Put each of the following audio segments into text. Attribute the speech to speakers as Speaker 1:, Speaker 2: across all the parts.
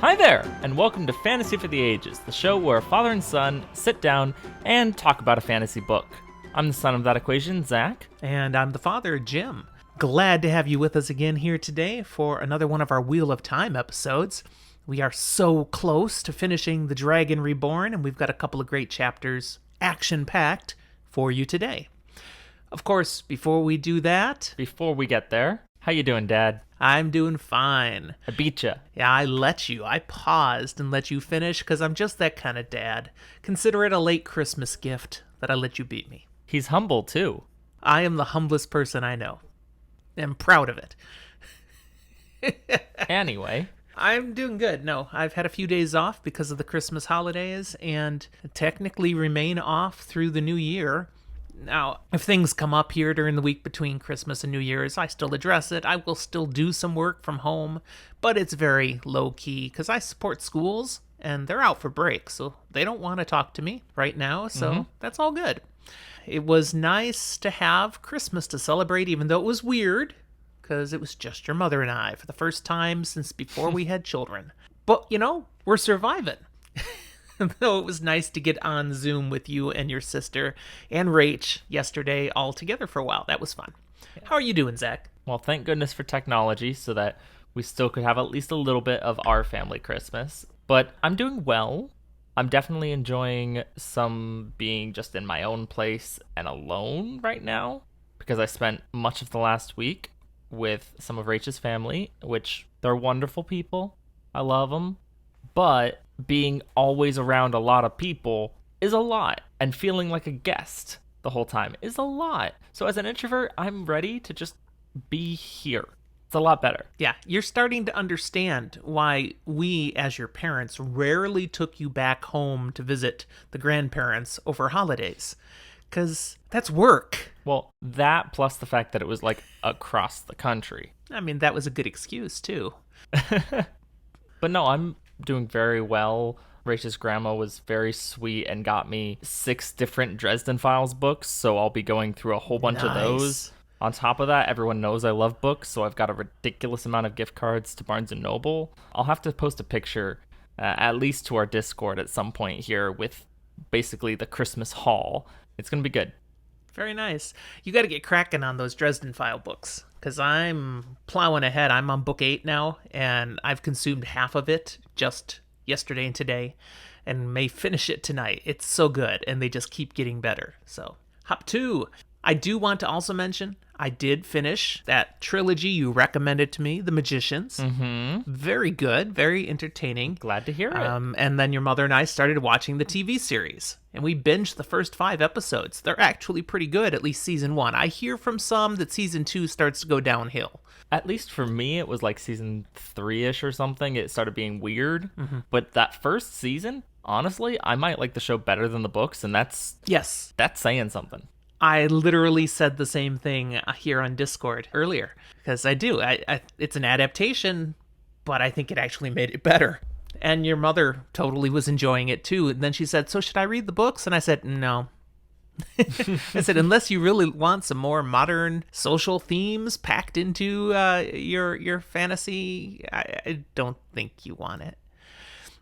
Speaker 1: Hi there, and welcome to Fantasy for the Ages, the show where a father and son sit down and talk about a fantasy book. I'm the son of that equation, Zach.
Speaker 2: And I'm the father, Jim. Glad to have you with us again here today for another one of our Wheel of Time episodes. We are so close to finishing the Dragon Reborn, and we've got a couple of great chapters, action-packed, for you today. Of course, before we do that...
Speaker 1: Before we get there, how you doing, Dad?
Speaker 2: I'm doing fine.
Speaker 1: I beat ya.
Speaker 2: Yeah, I paused and let you finish because I'm just that kind of dad. Consider it a late Christmas gift that I let you beat me.
Speaker 1: He's humble, too.
Speaker 2: I am the humblest person I know. I'm proud of it.
Speaker 1: Anyway.
Speaker 2: I'm doing good. No, I've had a few days off because of the Christmas holidays and technically remain off through the new year. Now, if things come up here during the week between Christmas and New Year's, I still address it. I will still do some work from home, but it's very low-key because I support schools, and they're out for break, so they don't want to talk to me right now, so that's all good. It was nice to have Christmas to celebrate, even though it was weird, because it was just your mother and I for the first time since before we had children. But, you know, we're surviving. Though it was nice to get on Zoom with you and your sister and Rach yesterday all together for a while. That was fun. How are you doing, Zach?
Speaker 1: Well, thank goodness for technology so that we still could have at least a little bit of our family Christmas. But I'm doing well. I'm definitely enjoying some being just in my own place and alone right now because I spent much of the last week with some of Rach's family, which they're wonderful people. I love them. But being always around a lot of people is a lot, and feeling like a guest the whole time is a lot. So as an introvert, I'm ready to just be here. It's a lot better.
Speaker 2: Yeah, you're starting to understand why we, as your parents, rarely took you back home to visit the grandparents over holidays. Because that's work.
Speaker 1: Well, that plus the fact that it was like across the country.
Speaker 2: I mean, that was a good excuse, too.
Speaker 1: But no, I'm doing very well. Rach's grandma was very sweet and got me 6 different Dresden Files books, so I'll be going through a whole bunch of those. On top of that, everyone knows I love books, so I've got a ridiculous amount of gift cards to Barnes & Noble. I'll have to post a picture, at least to our Discord at some point here, with basically the Christmas haul. It's going to be good.
Speaker 2: Very nice. You got to get cracking on those Dresden File books, because I'm plowing ahead. I'm on book 8 now, and I've consumed half of it just yesterday and today, and may finish it tonight. It's so good, and they just keep getting better. So, hop 2. I do want to also mention, I did finish that trilogy you recommended to me, The Magicians. Very good, very entertaining.
Speaker 1: Glad to hear it.
Speaker 2: And then your mother and I started watching the TV series, and we binged the first 5 episodes. They're actually pretty good, at least season 1. I hear from some that season 2 starts to go downhill.
Speaker 1: At least for me, it was like season 3-ish or something. It started being weird. But that first season, honestly, I might like the show better than the books, and that's saying something.
Speaker 2: I literally said the same thing here on Discord earlier, because I do. It's an adaptation, but I think it actually made it better. And your mother totally was enjoying it too. And then she said, "So should I read the books?" And I said, "No." I said, unless you really want some more modern social themes packed into your fantasy, I don't think you want it.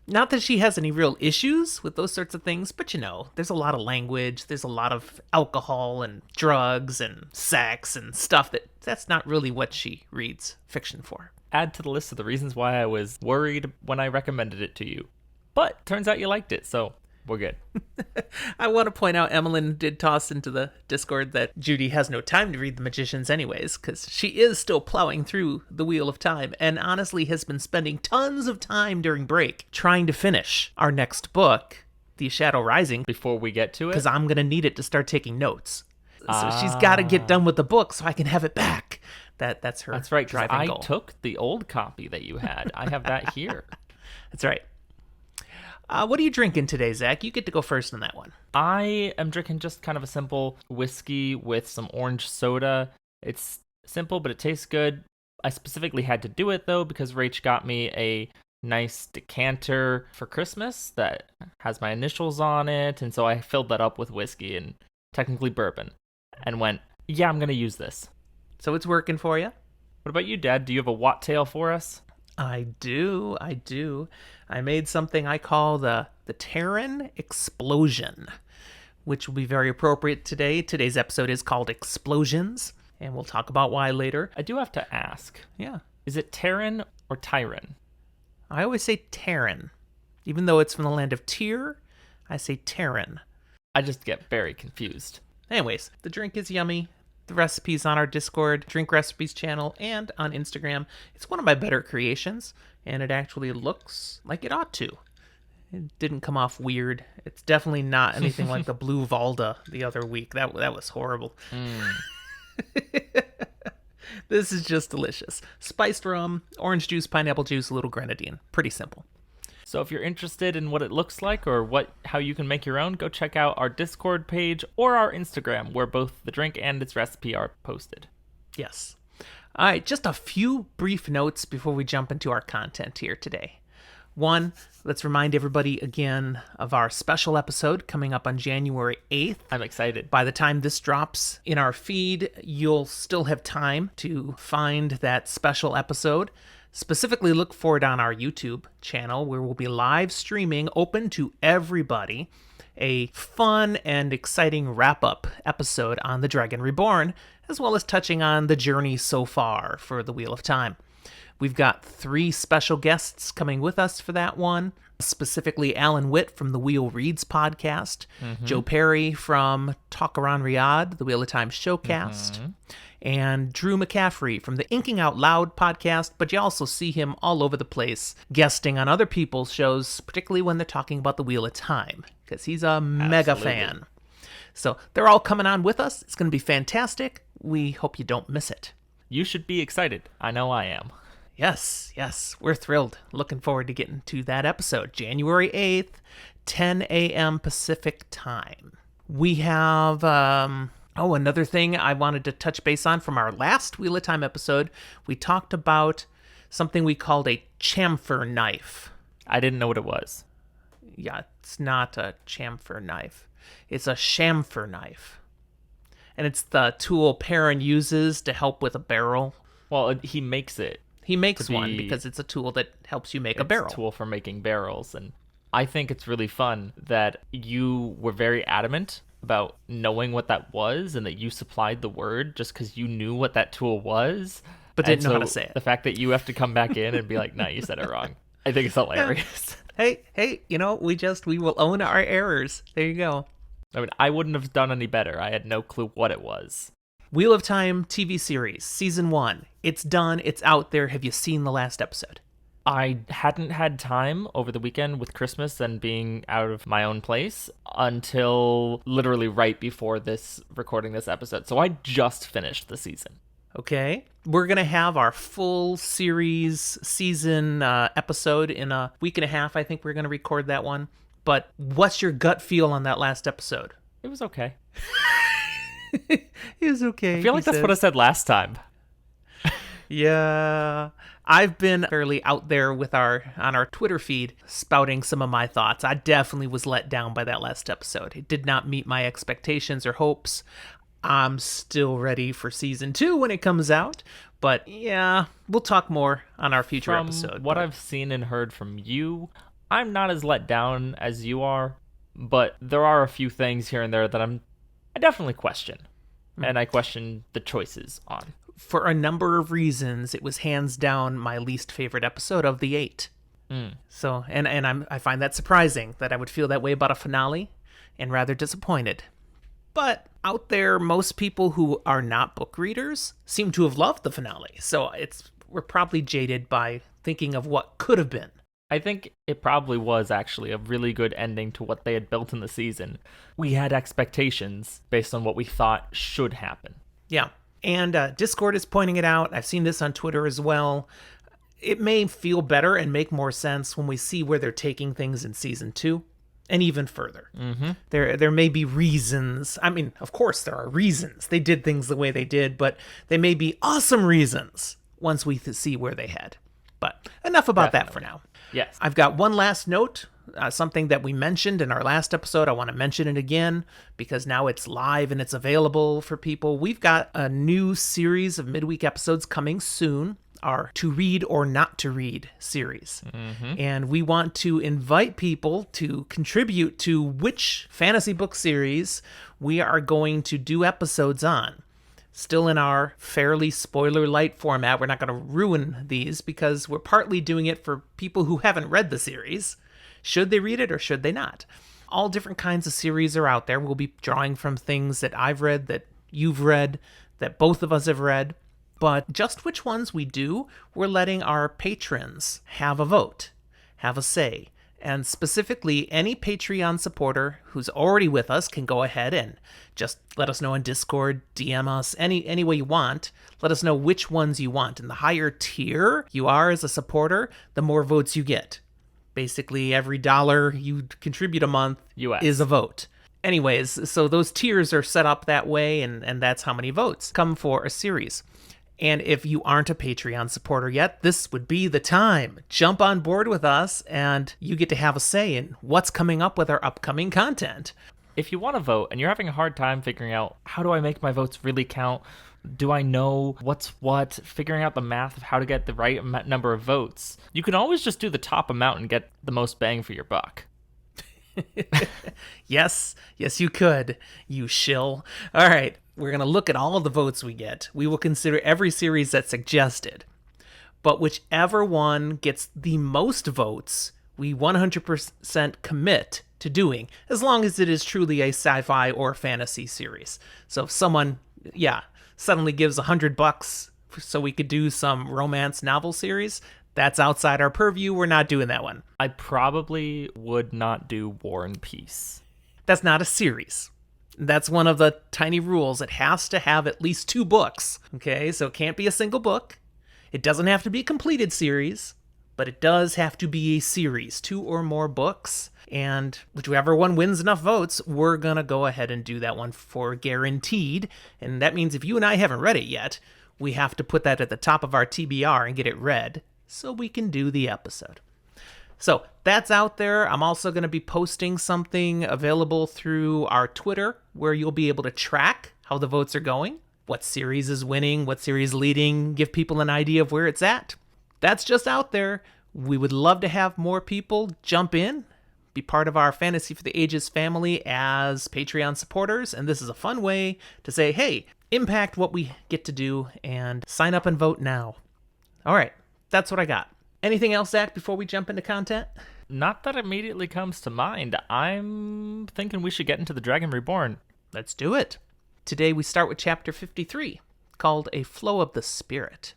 Speaker 2: Not that she has any real issues with those sorts of things, but you know, there's a lot of language, there's a lot of alcohol and drugs and sex and stuff that's not really what she reads fiction for.
Speaker 1: Add to the list of the reasons why I was worried when I recommended it to you. But turns out you liked it, so we're good.
Speaker 2: I want to point out, Emmeline did toss into the Discord that Judy has no time to read The Magicians anyways, because she is still plowing through the Wheel of Time, and honestly has been spending tons of time during break trying to finish our next book, The Shadow Rising,
Speaker 1: before we get to it.
Speaker 2: Because I'm going to need it to start taking notes. So she's got to get done with the book so I can have it back. That's her.
Speaker 1: That's right, because I
Speaker 2: goal.
Speaker 1: took the old copy that you had. I have that here.
Speaker 2: That's right. What are you drinking today, Zach? You get to go first on that one.
Speaker 1: I am drinking just kind of a simple whiskey with some orange soda. It's simple, but it tastes good. I specifically had to do it, though, because Rach got me a nice decanter for Christmas that has my initials on it, and so I filled that up with whiskey and technically bourbon and went, yeah, I'm going to use this.
Speaker 2: So it's working for you?
Speaker 1: What about you, Dad? Do you have a Watt tale for us?
Speaker 2: I do. I do. I made something I call the Terran Explosion, which will be very appropriate today. Today's episode is called Explosions, and we'll talk about why later.
Speaker 1: I do have to ask,
Speaker 2: Yeah.
Speaker 1: is it Terran or Tyran?
Speaker 2: I always say Terran. Even though it's from the land of Tyr, I say Terran.
Speaker 1: I just get very confused.
Speaker 2: Anyways, the drink is yummy. The recipe's on our Discord, Drink Recipes channel, and on Instagram. It's one of my better creations, and it actually looks like it ought to. It didn't come off weird. It's definitely not anything like the Blue Valda the other week. That was horrible. This is just delicious. Spiced rum, orange juice, pineapple juice, a little grenadine. Pretty simple.
Speaker 1: So if you're interested in what it looks like or how you can make your own, go check out our Discord page or our Instagram, where both the drink and its recipe are posted.
Speaker 2: Yes. All right, just a few brief notes before we jump into our content here today. One, let's remind everybody again of our special episode coming up on January 8th.
Speaker 1: I'm excited.
Speaker 2: By the time this drops in our feed, you'll still have time to find that special episode. Specifically, look for it on our YouTube channel, where we'll be live streaming, open to everybody, a fun and exciting wrap-up episode on the Dragon Reborn, as well as touching on the journey so far for the Wheel of Time. We've got 3 special guests coming with us for that one, specifically Alan Witt from the Wheel Reads podcast, Joe Perry from Talk Around Riyadh, the Wheel of Time showcast, and Drew McCaffrey from the Inking Out Loud podcast, but you also see him all over the place guesting on other people's shows, particularly when they're talking about the Wheel of Time, because he's a mega fan. So they're all coming on with us. It's going to be fantastic. We hope you don't miss it.
Speaker 1: You should be excited. I know I am.
Speaker 2: Yes, we're thrilled. Looking forward to getting to that episode. January 8th, 10 a.m. Pacific time. We have, another thing I wanted to touch base on from our last Wheel of Time episode. We talked about something we called a chamfer knife.
Speaker 1: I didn't know what it was.
Speaker 2: Yeah, it's not a chamfer knife. It's a chamfer knife. And it's the tool Perrin uses to help with a barrel.
Speaker 1: Well, he makes it.
Speaker 2: He makes one because it's a tool that helps you make a barrel.
Speaker 1: It's a tool for making barrels. And I think it's really fun that you were very adamant about knowing what that was and that you supplied the word just because you knew what that tool was.
Speaker 2: But didn't know how to say it.
Speaker 1: The fact that you have to come back in and be like, no, you said it wrong. I think it's hilarious.
Speaker 2: Hey, we will own our errors. There you go.
Speaker 1: I mean, I wouldn't have done any better. I had no clue what it was.
Speaker 2: Wheel of Time TV series, season 1. It's done. It's out there. Have you seen the last episode?
Speaker 1: I hadn't had time over the weekend with Christmas and being out of my own place until literally right before recording this episode. So I just finished the season.
Speaker 2: Okay. We're going to have our full series season episode in a week and a half. I think we're going to record that one. But what's your gut feel on that last episode?
Speaker 1: It was okay.
Speaker 2: It was okay.
Speaker 1: I feel like that's what I said last time.
Speaker 2: Yeah. I've been fairly out there on our Twitter feed spouting some of my thoughts. I definitely was let down by that last episode. It did not meet my expectations or hopes. I'm still ready for season 2 when it comes out. But yeah, we'll talk more on our future episode.
Speaker 1: What I've seen and heard from you, I'm not as let down as you are, but there are a few things here and there that I definitely question. And I question the choices on.
Speaker 2: For a number of reasons, it was hands down my least favorite episode of the 8. So, and I find that surprising that I would feel that way about a finale, and rather disappointed. But out there, most people who are not book readers seem to have loved the finale. So we're probably jaded by thinking of what could have been.
Speaker 1: I think it probably was actually a really good ending to what they had built in the season. We had expectations based on what we thought should happen.
Speaker 2: Yeah. And Discord is pointing it out. I've seen this on Twitter as well. It may feel better and make more sense when we see where they're taking things in season 2 and even further. There may be reasons. I mean, of course there are reasons. They did things the way they did, but they may be awesome reasons once we see where they head. But enough about that for now.
Speaker 1: Yes.
Speaker 2: I've got one last note, something that we mentioned in our last episode. I want to mention it again because now it's live and it's available for people. We've got a new series of midweek episodes coming soon our to read or not to read series. And we want to invite people to contribute to which fantasy book series we are going to do episodes on. Still in our fairly spoiler light format. We're not going to ruin these because we're partly doing it for people who haven't read the series. Should they read it or should they not? All different kinds of series are out there. We'll be drawing from things that I've read, that you've read, that both of us have read. But just which ones we do, we're letting our patrons have a vote, have a say. And specifically, any Patreon supporter who's already with us can go ahead and just let us know on Discord, DM us, any way you want. Let us know which ones you want. And the higher tier you are as a supporter, the more votes you get. Basically, every dollar you contribute a month
Speaker 1: US.
Speaker 2: is a vote. Anyways, so those tiers are set up that way, and that's how many votes come for a series. And if you aren't a Patreon supporter yet, this would be the time. Jump on board with us, and you get to have a say in what's coming up with our upcoming content.
Speaker 1: If you want to vote and you're having a hard time figuring out, how do I make my votes really count? Do I know what's what? Figuring out the math of how to get the right number of votes. You can always just do the top amount and get the most bang for your buck.
Speaker 2: Yes, you could, you shill. All right, we're going to look at all of the votes we get. We will consider every series that's suggested. But whichever one gets the most votes, we 100% commit to doing, as long as it is truly a sci-fi or fantasy series. So if someone, suddenly gives $100 so we could do some romance novel series, that's outside our purview. We're not doing that one.
Speaker 1: I probably would not do War and Peace.
Speaker 2: That's not a series. That's one of the tiny rules. It has to have at least 2 books. Okay, so it can't be a single book. It doesn't have to be a completed series, but it does have to be a series, 2 or more books. And whichever one wins enough votes, we're going to go ahead and do that one for guaranteed. And that means if you and I haven't read it yet, we have to put that at the top of our TBR and get it read so we can do the episode. So that's out there. I'm also going to be posting something available through our Twitter where you'll be able to track how the votes are going, what series is winning, what series leading, give people an idea of where it's at. That's just out there. We would love to have more people jump in, be part of our Fantasy for the Ages family as Patreon supporters, and this is a fun way to say, hey, impact what we get to do and sign up and vote now. All right, that's what I got. Anything else, Zach, before we jump into content?
Speaker 1: Not that immediately comes to mind. I'm thinking we should get into the Dragon Reborn.
Speaker 2: Let's do it. Today we start with chapter 53, called A Flow of the Spirit.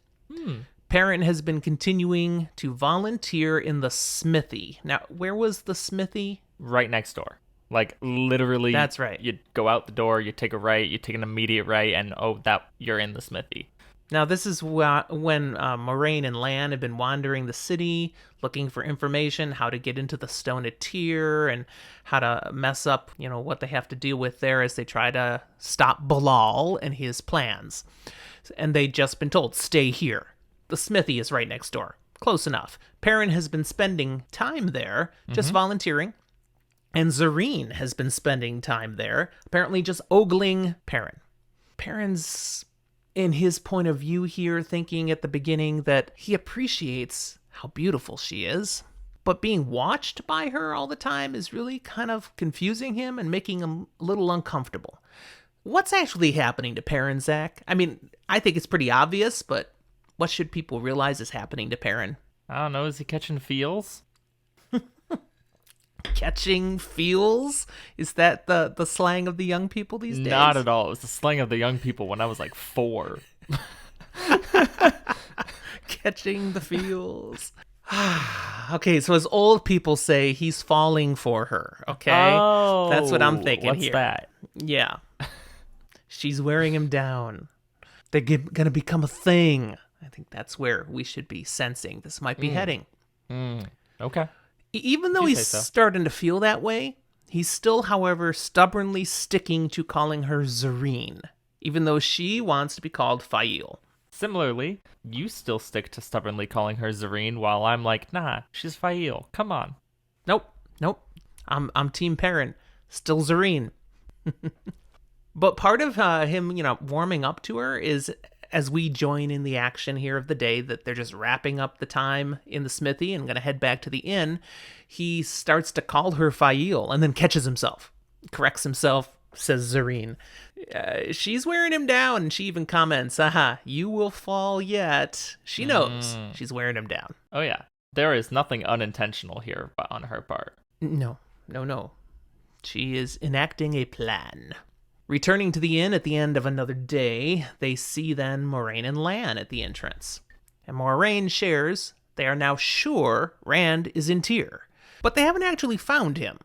Speaker 2: Perrin has been continuing to volunteer in the smithy. Now, where was the smithy?
Speaker 1: Right next door. Like, literally.
Speaker 2: That's right.
Speaker 1: You go out the door, you take a right, you take an immediate right, and you're in the smithy.
Speaker 2: Now, this is when Moraine and Lan have been wandering the city, looking for information, how to get into the Stone of Tyr, and how to mess up, what they have to deal with there as they try to stop Balal and his plans. And they'd just been told, stay here. The smithy is right next door. Close enough. Perrin has been spending time there, just volunteering. And Zareen has been spending time there, apparently just ogling Perrin. Perrin's, in his point of view here, thinking at the beginning that he appreciates how beautiful she is, but being watched by her all the time is really kind of confusing him and making him a little uncomfortable. What's actually happening to Perrin, Zach? I mean, I think it's pretty obvious, but what should people realize is happening to Perrin?
Speaker 1: I don't know, is he catching feels?
Speaker 2: Catching feels? Is that the slang of the young people these days?
Speaker 1: Not at all. It was the slang of the young people when I was like 4.
Speaker 2: Catching the feels. Okay, so as old people say, he's falling for her, okay?
Speaker 1: Oh,
Speaker 2: that's what I'm thinking
Speaker 1: what's
Speaker 2: here.
Speaker 1: That?
Speaker 2: Yeah. She's wearing him down. They're going to become a thing. I think that's where we should be sensing this might be heading.
Speaker 1: Okay.
Speaker 2: Even though he's starting to feel that way, he's still, however, stubbornly sticking to calling her Zareen, even though she wants to be called Fail.
Speaker 1: Similarly, you still stick to stubbornly calling her Zareen, while I'm like, nah, she's Fail. Come on.
Speaker 2: Nope. I'm Team Perrin. Still Zareen. But part of him, warming up to her is as we join in the action here of the day, that they're just wrapping up the time in the smithy and going to head back to the inn, he starts to call her Fail and then catches himself, corrects himself, says Zareen. She's wearing him down, and she even comments, aha, you will fall yet. She knows she's wearing him down.
Speaker 1: Oh, yeah. There is nothing unintentional here on her part.
Speaker 2: No. She is enacting a plan. Returning to the inn at the end of another day, they see then Moraine and Lan at the entrance. And Moraine shares they are now sure Rand is in Tyr, but they haven't actually found him.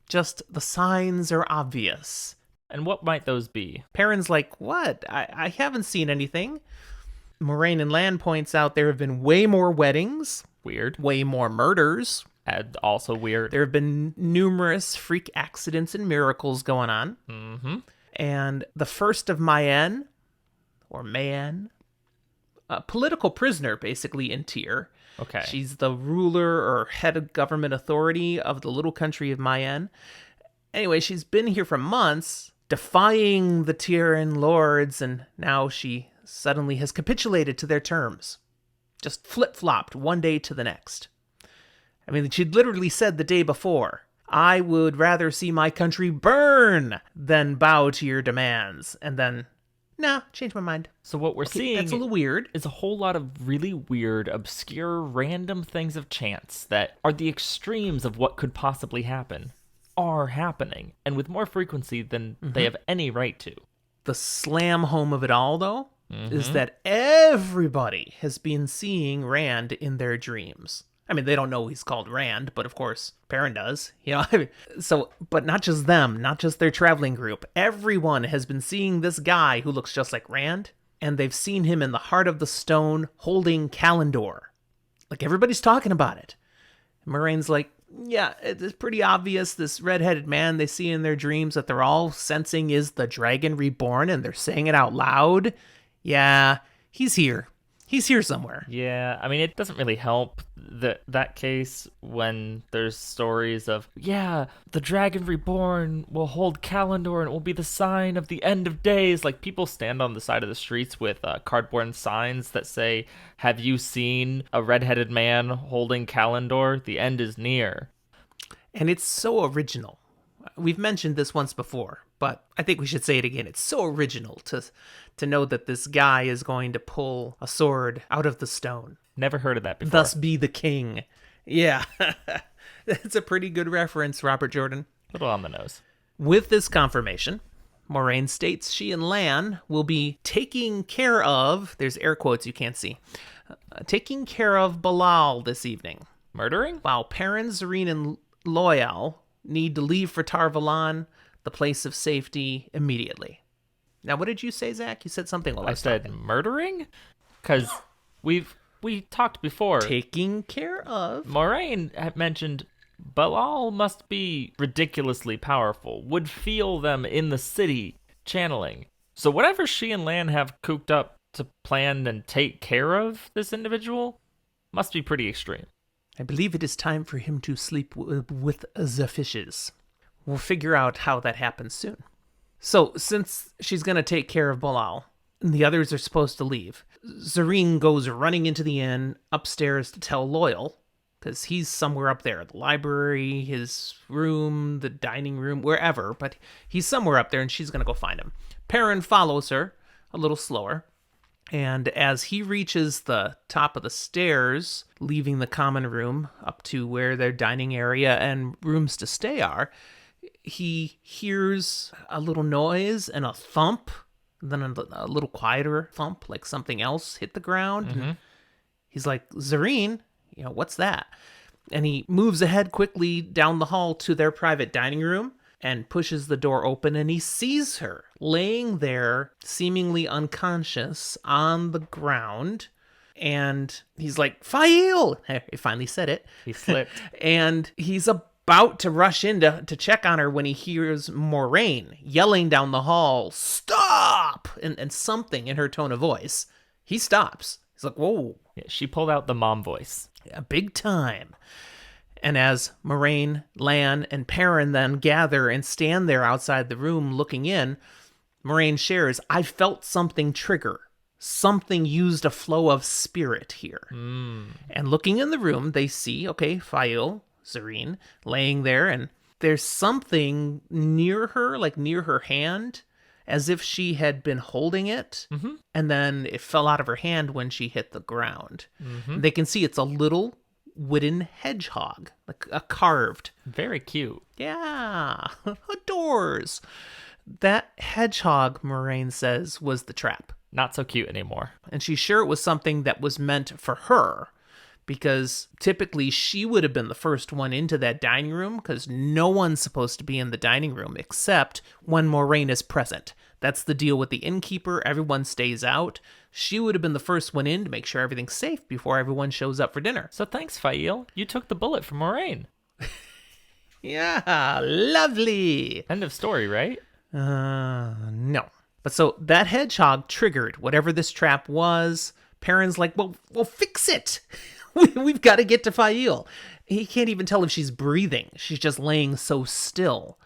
Speaker 2: Just the signs are obvious.
Speaker 1: And what might those be?
Speaker 2: Perrin's like, what? I haven't seen anything. Moraine and Lan points out there have been way more weddings.
Speaker 1: Weird.
Speaker 2: Way more murders.
Speaker 1: And also weird.
Speaker 2: There have been numerous freak accidents and miracles going on.
Speaker 1: Mm-hmm.
Speaker 2: And the first of Mayenne, or Mayenne, a political prisoner, basically, in Tyr.
Speaker 1: Okay.
Speaker 2: She's the ruler or head of government authority of the little country of Mayenne. Anyway, she's been here for months, defying the Tyrian lords, and now she suddenly has capitulated to their terms. Just flip-flopped one day to the next. I mean, she'd literally said the day before, I would rather see my country burn than bow to your demands. And then, nah, changed my mind.
Speaker 1: So what we're seeing
Speaker 2: that's a little weird.
Speaker 1: Is a whole lot of really weird, obscure, random things of chance that are the extremes of what could possibly happen are happening, and with more frequency than they have any right to.
Speaker 2: The slam home of it all, though, is that everybody has been seeing Rand in their dreams. I mean, they don't know he's called Rand, but of course, Perrin does. But not just them, not just their traveling group. Everyone has been seeing this guy who looks just like Rand, and they've seen him in the heart of the stone holding Kalendor. Like, everybody's talking about it. And Moraine's like, yeah, it's pretty obvious this red-headed man they see in their dreams that they're all sensing is the Dragon Reborn, and they're saying it out loud. Yeah, he's here. He's here somewhere.
Speaker 1: Yeah, I mean, it doesn't really help that case when there's stories of, yeah, the Dragon Reborn will hold Kalendor and it will be the sign of the end of days. Like, people stand on the side of the streets with cardboard signs that say, have you seen a red-headed man holding Kalendor? The end is near.
Speaker 2: And it's so original. We've mentioned this once before, but I think we should say it again. It's so original to know that this guy is going to pull a sword out of the stone.
Speaker 1: Never heard of that before.
Speaker 2: Thus be the king. Yeah. That's a pretty good reference, Robert Jordan.
Speaker 1: A little on the nose.
Speaker 2: With this confirmation, Moraine states she and Lan will be taking care of, there's air quotes you can't see, taking care of Balal this evening.
Speaker 1: Murdering?
Speaker 2: While Perrin, Zareen, and Loyal need to leave for Tar Valon, the place of safety, immediately. Now, what did you say, Zach? You said something while I was
Speaker 1: said
Speaker 2: talking.
Speaker 1: Murdering? Because we talked before.
Speaker 2: Taking care of.
Speaker 1: Moraine had mentioned Balal must be ridiculously powerful, would feel them in the city channeling. So whatever she and Lan have cooked up to plan and take care of this individual must be pretty extreme.
Speaker 2: I believe it is time for him to sleep with the fishes. We'll figure out how that happens soon. So, since she's going to take care of Balal, and the others are supposed to leave, Zareen goes running into the inn upstairs to tell Loyal, because he's somewhere up there, the library, his room, the dining room, wherever, but he's somewhere up there, and she's going to go find him. Perrin follows her a little slower, and as he reaches the top of the stairs, leaving the common room up to where their dining area and rooms to stay are, he hears a little noise and a thump, then a little quieter thump, like something else hit the ground. Mm-hmm. He's like, Zareen, what's that? And he moves ahead quickly down the hall to their private dining room and pushes the door open, and he sees her laying there, seemingly unconscious, on the ground. And he's like, Fail! He finally said it.
Speaker 1: He slipped.
Speaker 2: And he's about to rush in to check on her when he hears Moraine yelling down the hall, stop! And something in her tone of voice. He stops. He's like, whoa.
Speaker 1: Yeah, she pulled out the mom voice.
Speaker 2: Yeah, big time. And as Moraine, Lan, and Perrin then gather and stand there outside the room looking in, Moraine shares, I felt something trigger. something used a flow of spirit here. And looking in the room, they see, okay, Fail, Zareen, laying there, and there's something near her, like near her hand, as if she had been holding it, and then it fell out of her hand when she hit the ground. They can see it's a little wooden hedgehog, like a carved.
Speaker 1: Very cute.
Speaker 2: Yeah, adores. That hedgehog, Moraine says, was the trap.
Speaker 1: Not so cute anymore.
Speaker 2: And she's sure it was something that was meant for her, because typically she would have been the first one into that dining room, because no one's supposed to be in the dining room except when Moraine is present. That's the deal with the innkeeper. Everyone stays out. She would have been the first one in to make sure everything's safe before everyone shows up for dinner.
Speaker 1: So thanks, Fail. You took the bullet from Moraine.
Speaker 2: Yeah, lovely.
Speaker 1: End of story, right?
Speaker 2: No. But so that hedgehog triggered whatever this trap was. Perrin's like, well, fix it. We've got to get to Fail. He can't even tell if she's breathing. She's just laying so still.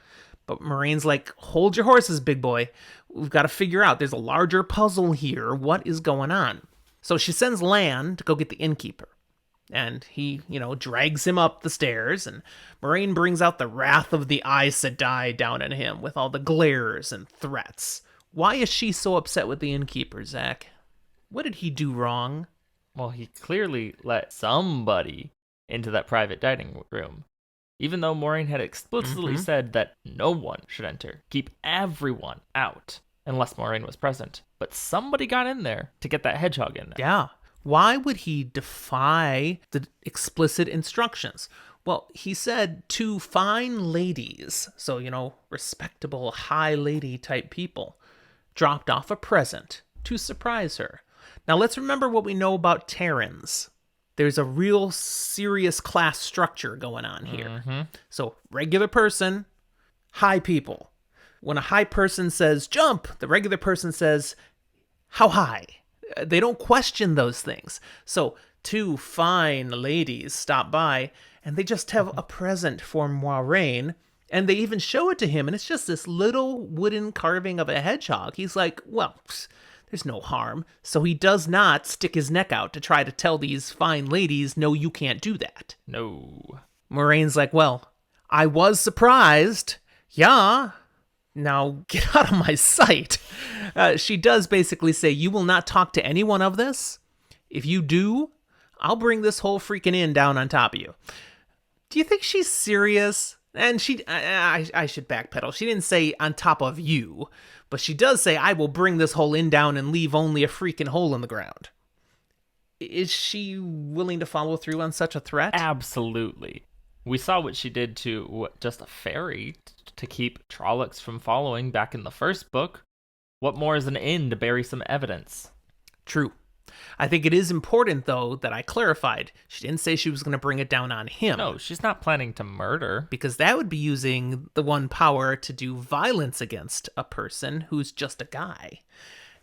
Speaker 2: But Moraine's like, hold your horses, big boy. We've got to figure out. There's a larger puzzle here. What is going on? So she sends Lan to go get the innkeeper. And he, drags him up the stairs. And Moraine brings out the wrath of the Aes Sedai down on him with all the glares and threats. Why is she so upset with the innkeeper, Zach? What did he do wrong?
Speaker 1: Well, he clearly let somebody into that private dining room. Even though Moraine had explicitly said that no one should enter. Keep everyone out, unless Moraine was present. But somebody got in there to get that hedgehog in there.
Speaker 2: Yeah. Why would he defy the explicit instructions? Well, he said 2 fine ladies, so, respectable, high lady type people, dropped off a present to surprise her. Now, let's remember what we know about Terrans. There's a real serious class structure going on here. So, regular person, high people. When a high person says jump, the regular person says how high. They don't question those things. So, 2 fine ladies stop by, and they just have a present for Moiraine, and they even show it to him, and it's just this little wooden carving of a hedgehog. He's like, well, there's no harm. So he does not stick his neck out to try to tell these fine ladies, no, you can't do that.
Speaker 1: No.
Speaker 2: Moraine's like, well, I was surprised. Yeah. Now get out of my sight. She does basically say, you will not talk to anyone of this. If you do, I'll bring this whole freaking inn down on top of you. Do you think she's serious? And I should backpedal. She didn't say on top of you, but she does say, I will bring this whole inn down and leave only a freaking hole in the ground. Is she willing to follow through on such a threat?
Speaker 1: Absolutely. We saw what she did to just a fairy to keep Trollocs from following back in the first book. What more is an inn to bury some evidence?
Speaker 2: True. I think it is important, though, that I clarified. She didn't say she was going to bring it down on him.
Speaker 1: No, she's not planning to murder.
Speaker 2: Because that would be using the one power to do violence against a person who's just a guy.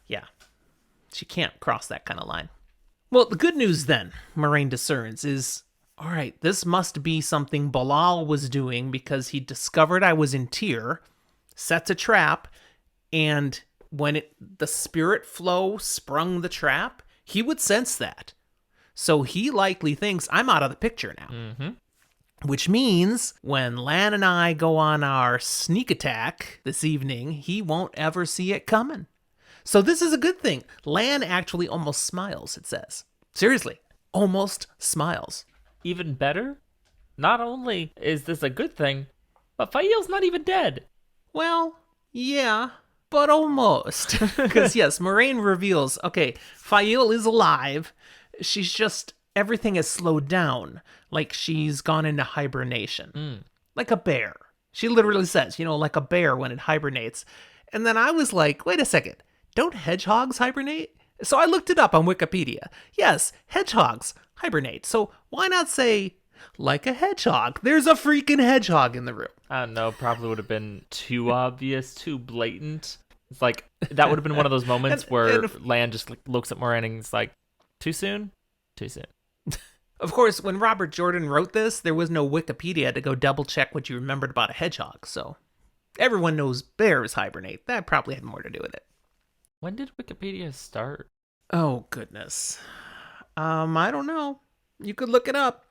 Speaker 2: Yeah, she can't cross that kind of line. Well, the good news then, Moraine discerns, is, all right, this must be something Balal was doing because he discovered I was in Tyr, sets a trap, and when the spirit flow sprung the trap, he would sense that. So he likely thinks I'm out of the picture now. Which means when Lan and I go on our sneak attack this evening, he won't ever see it coming. So this is a good thing. Lan actually almost smiles, it says. Seriously, almost smiles.
Speaker 1: Even better, not only is this a good thing, but Fael's not even dead.
Speaker 2: Well, yeah, but almost. Because yes, Moraine reveals, okay, Fael is alive. She's just, everything has slowed down. Like she's gone into hibernation. Like a bear. She literally says, like a bear when it hibernates. And then I was like, wait a second, don't hedgehogs hibernate? So I looked it up on Wikipedia. Yes, hedgehogs hibernate. So why not say, like a hedgehog? There's a freaking hedgehog in the room.
Speaker 1: I don't know, probably would have been too obvious, too blatant. It's like, that would have been one of those moments where Lan just looks at Moraine and it's like, too soon? Too soon.
Speaker 2: Of course, when Robert Jordan wrote this, there was no Wikipedia to go double check what you remembered about a hedgehog, so everyone knows bears hibernate. That probably had more to do with it.
Speaker 1: When did Wikipedia start?
Speaker 2: Oh, goodness. I don't know. You could look it up.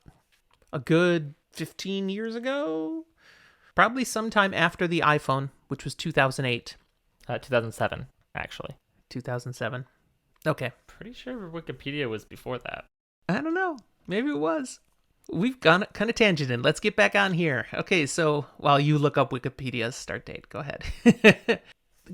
Speaker 2: A good 15 years ago? Probably sometime after the iPhone, which was 2008,
Speaker 1: 2007, actually.
Speaker 2: 2007. Okay.
Speaker 1: Pretty sure Wikipedia was before that.
Speaker 2: I don't know. Maybe it was. We've gone kind of tangented. Let's get back on here. Okay, so while you look up Wikipedia's start date, go ahead.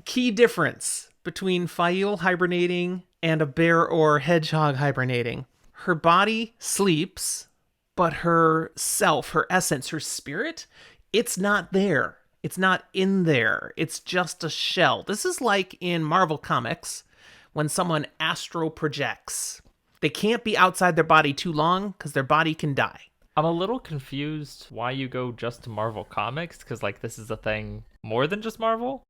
Speaker 2: Key difference between Fail hibernating and a bear or hedgehog hibernating. Her body sleeps, but her self, her essence, her spirit, it's not there. It's not in there. It's just a shell. This is like in Marvel Comics when someone astral projects. They can't be outside their body too long because their body can die.
Speaker 1: I'm a little confused why you go just to Marvel Comics, because, like, this is a thing more than just Marvel.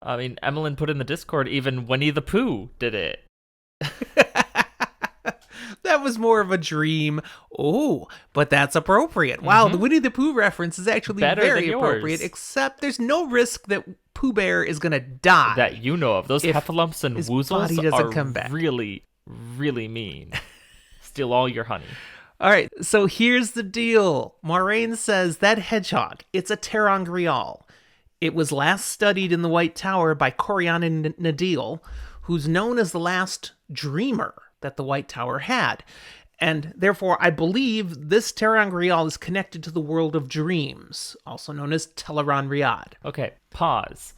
Speaker 1: I mean, Emmeline put in the Discord, even Winnie the Pooh did it.
Speaker 2: That was more of a dream. Oh, but that's appropriate. Wow, the Winnie the Pooh reference is actually
Speaker 1: Better
Speaker 2: very
Speaker 1: than
Speaker 2: appropriate,
Speaker 1: yours.
Speaker 2: except there's no risk that Pooh Bear is going to die.
Speaker 1: That you know of. Those
Speaker 2: if
Speaker 1: heffalumps and
Speaker 2: his body
Speaker 1: woozles
Speaker 2: doesn't
Speaker 1: are
Speaker 2: come back.
Speaker 1: really, really mean. Steal all your honey.
Speaker 2: All right, so here's the deal. Moraine says that hedgehog, it's a terangrial. It was last studied in the White Tower by Corian Nadil, who's known as the last dreamer that the White Tower had. And therefore, I believe this terangrial is connected to the world of dreams, also known as Teleron Riyadh.
Speaker 1: Okay, pause.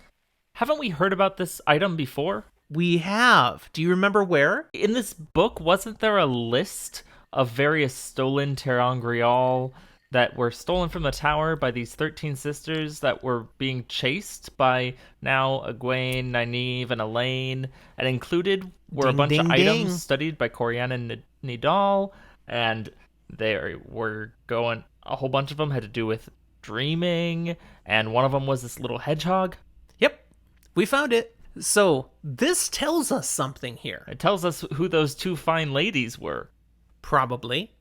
Speaker 1: Haven't we heard about this item before?
Speaker 2: We have. Do you remember where?
Speaker 1: In this book, wasn't there a list of various stolen terangrial that were stolen from the tower by these 13 sisters that were being chased by now Egwene, Nynaeve, and Elaine, and included were a bunch of items studied by Corian and Nidal, and they were going, a whole bunch of them had to do with dreaming, and one of them was this little hedgehog.
Speaker 2: Yep, we found it. So this tells us something here.
Speaker 1: It tells us who those two fine ladies were.
Speaker 2: Probably.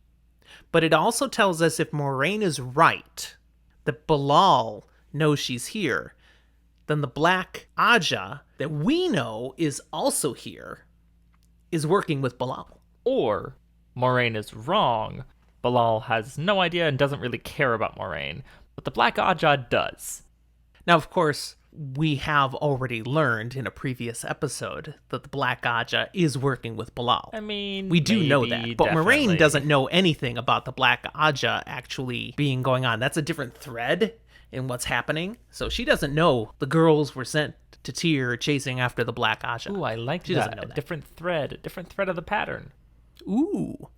Speaker 2: But it also tells us if Moraine is right, that Bilal knows she's here, then the Black Aja that we know is also here is working with Bilal.
Speaker 1: Or Moraine is wrong. Bilal has no idea and doesn't really care about Moraine, but the Black Aja does.
Speaker 2: Now, of course, we have already learned in a previous episode that the Black Aja is working with Bilal.
Speaker 1: I mean,
Speaker 2: we do know that, but
Speaker 1: definitely.
Speaker 2: Moraine doesn't know anything about the Black Aja actually being going on. That's a different thread in what's happening. So she doesn't know the girls were sent to Tyr chasing after the Black Aja.
Speaker 1: Ooh, I like
Speaker 2: she
Speaker 1: that.
Speaker 2: Doesn't know that.
Speaker 1: A different thread of the pattern.
Speaker 2: Ooh,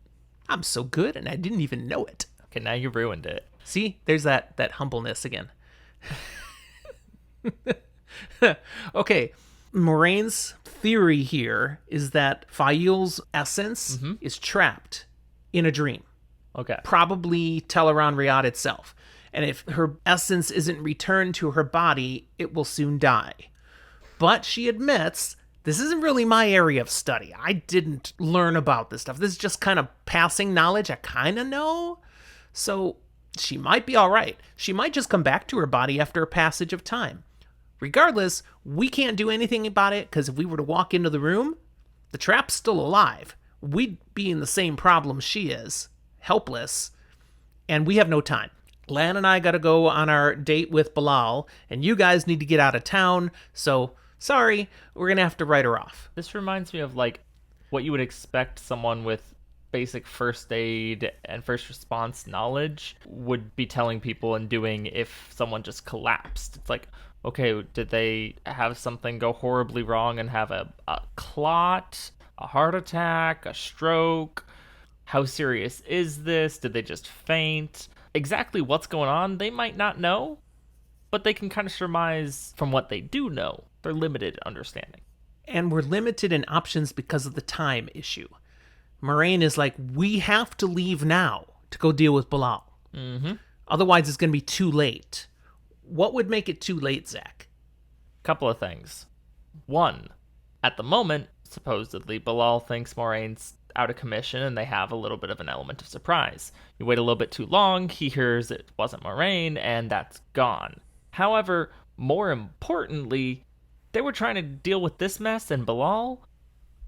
Speaker 2: I'm so good and I didn't even know it.
Speaker 1: Okay, now you ruined it.
Speaker 2: See, there's that humbleness again. Okay, Moraine's theory here is that Fail's essence is trapped in a dream.
Speaker 1: Okay.
Speaker 2: Probably Teleron Riyadh itself. And if her essence isn't returned to her body, it will soon die. But she admits, this isn't really my area of study. I didn't learn about this stuff. This is just kind of passing knowledge I kind of know. So she might be all right. She might just come back to her body after a passage of time. Regardless, we can't do anything about it because if we were to walk into the room, the trap's still alive. We'd be in the same problem she is, helpless, and we have no time. Lan and I got to go on our date with Bilal, and you guys need to get out of town, so sorry, we're going to have to write her off.
Speaker 1: This reminds me of, like, what you would expect someone with basic first aid and first response knowledge would be telling people and doing if someone just collapsed. It's like, okay, did they have something go horribly wrong and have a clot, a heart attack, a stroke? How serious is this? Did they just faint? Exactly what's going on, they might not know, but they can kind of surmise from what they do know. They're limited understanding.
Speaker 2: And we're limited in options because of the time issue. Moraine is like, we have to leave now to go deal with Bilal. Otherwise, it's going to be too late. What would make it too late, Zach?
Speaker 1: Couple of things. One, at the moment, supposedly, Bilal thinks Moraine's out of commission and they have a little bit of an element of surprise. You wait a little bit too long, he hears it wasn't Moraine, and that's gone. However, more importantly, they were trying to deal with this mess and Bilal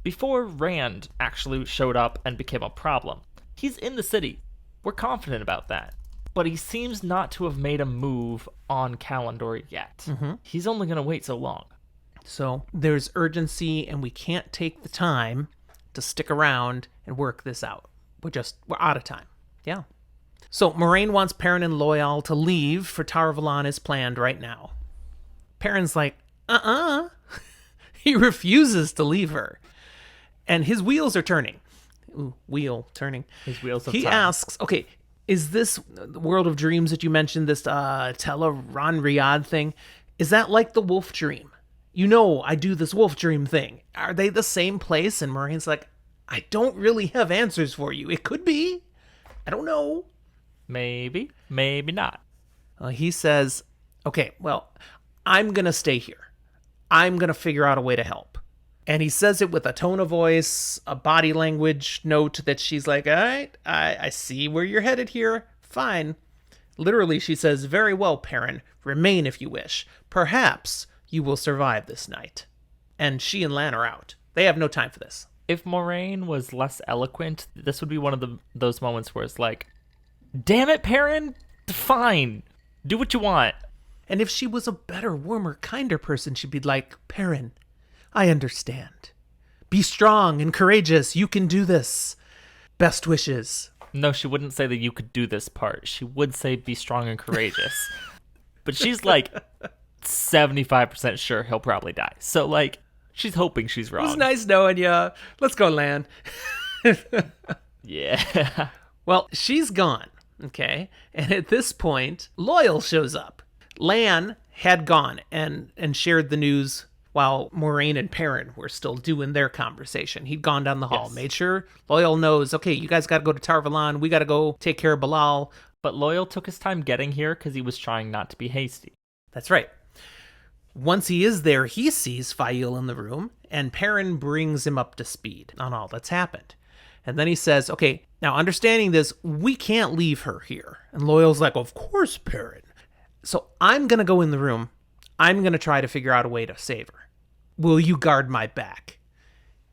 Speaker 1: before Rand actually showed up and became a problem. He's in the city. We're confident about that. But he seems not to have made a move on Kalendor yet. He's only going to wait so long.
Speaker 2: So there's urgency, and we can't take the time to stick around and work this out. We're out of time. Yeah. So Moraine wants Perrin and Loial to leave for Tar Valon as planned right now. Perrin's like, He refuses to leave her. And his wheels are turning. Ooh, wheel turning.
Speaker 1: His wheels of
Speaker 2: He
Speaker 1: time.
Speaker 2: asks, okay, is this World of Dreams that you mentioned, this Teleron Riyadh thing, is that like the wolf dream? You know I do this wolf dream thing. Are they the same place? And Moraine's like, I don't really have answers for you. It could be. I don't know.
Speaker 1: Maybe, maybe not.
Speaker 2: He says, okay, well, I'm going to stay here. I'm going to figure out a way to help. And he says it with a tone of voice, a body language note that she's like, all right, I see where you're headed here. Fine. Literally, she says, very well, Perrin. Remain if you wish. Perhaps you will survive this night. And she and Lan are out. They have no time for this.
Speaker 1: If Moraine was less eloquent, this would be one of those moments where it's like, damn it, Perrin, fine, do what you want.
Speaker 2: And if she was a better, warmer, kinder person, she'd be like, Perrin, I understand. Be strong and courageous. You can do this. Best wishes.
Speaker 1: No, she wouldn't say that you could do this part. She would say be strong and courageous. But she's like 75% sure he'll probably die. So, like, she's hoping she's wrong.
Speaker 2: It was nice knowing you. Let's go, Lan.
Speaker 1: Yeah.
Speaker 2: Well, she's gone, okay? And at this point, Loial shows up. Lan had gone and shared the news while Moraine and Perrin were still doing their conversation. He'd gone down the hall,
Speaker 1: Yes.
Speaker 2: made sure Loial knows, okay, you guys got to go to Tar Valon. We got to go take care of Bilal.
Speaker 1: But Loial took his time getting here because he was trying not to be hasty.
Speaker 2: That's right. Once he is there, he sees Fail in the room, and Perrin brings him up to speed on all that's happened. And then he says, okay, now understanding this, we can't leave her here. And Loyal's like, of course, Perrin. So I'm going to go in the room. I'm going to try to figure out a way to save her. Will you guard my back?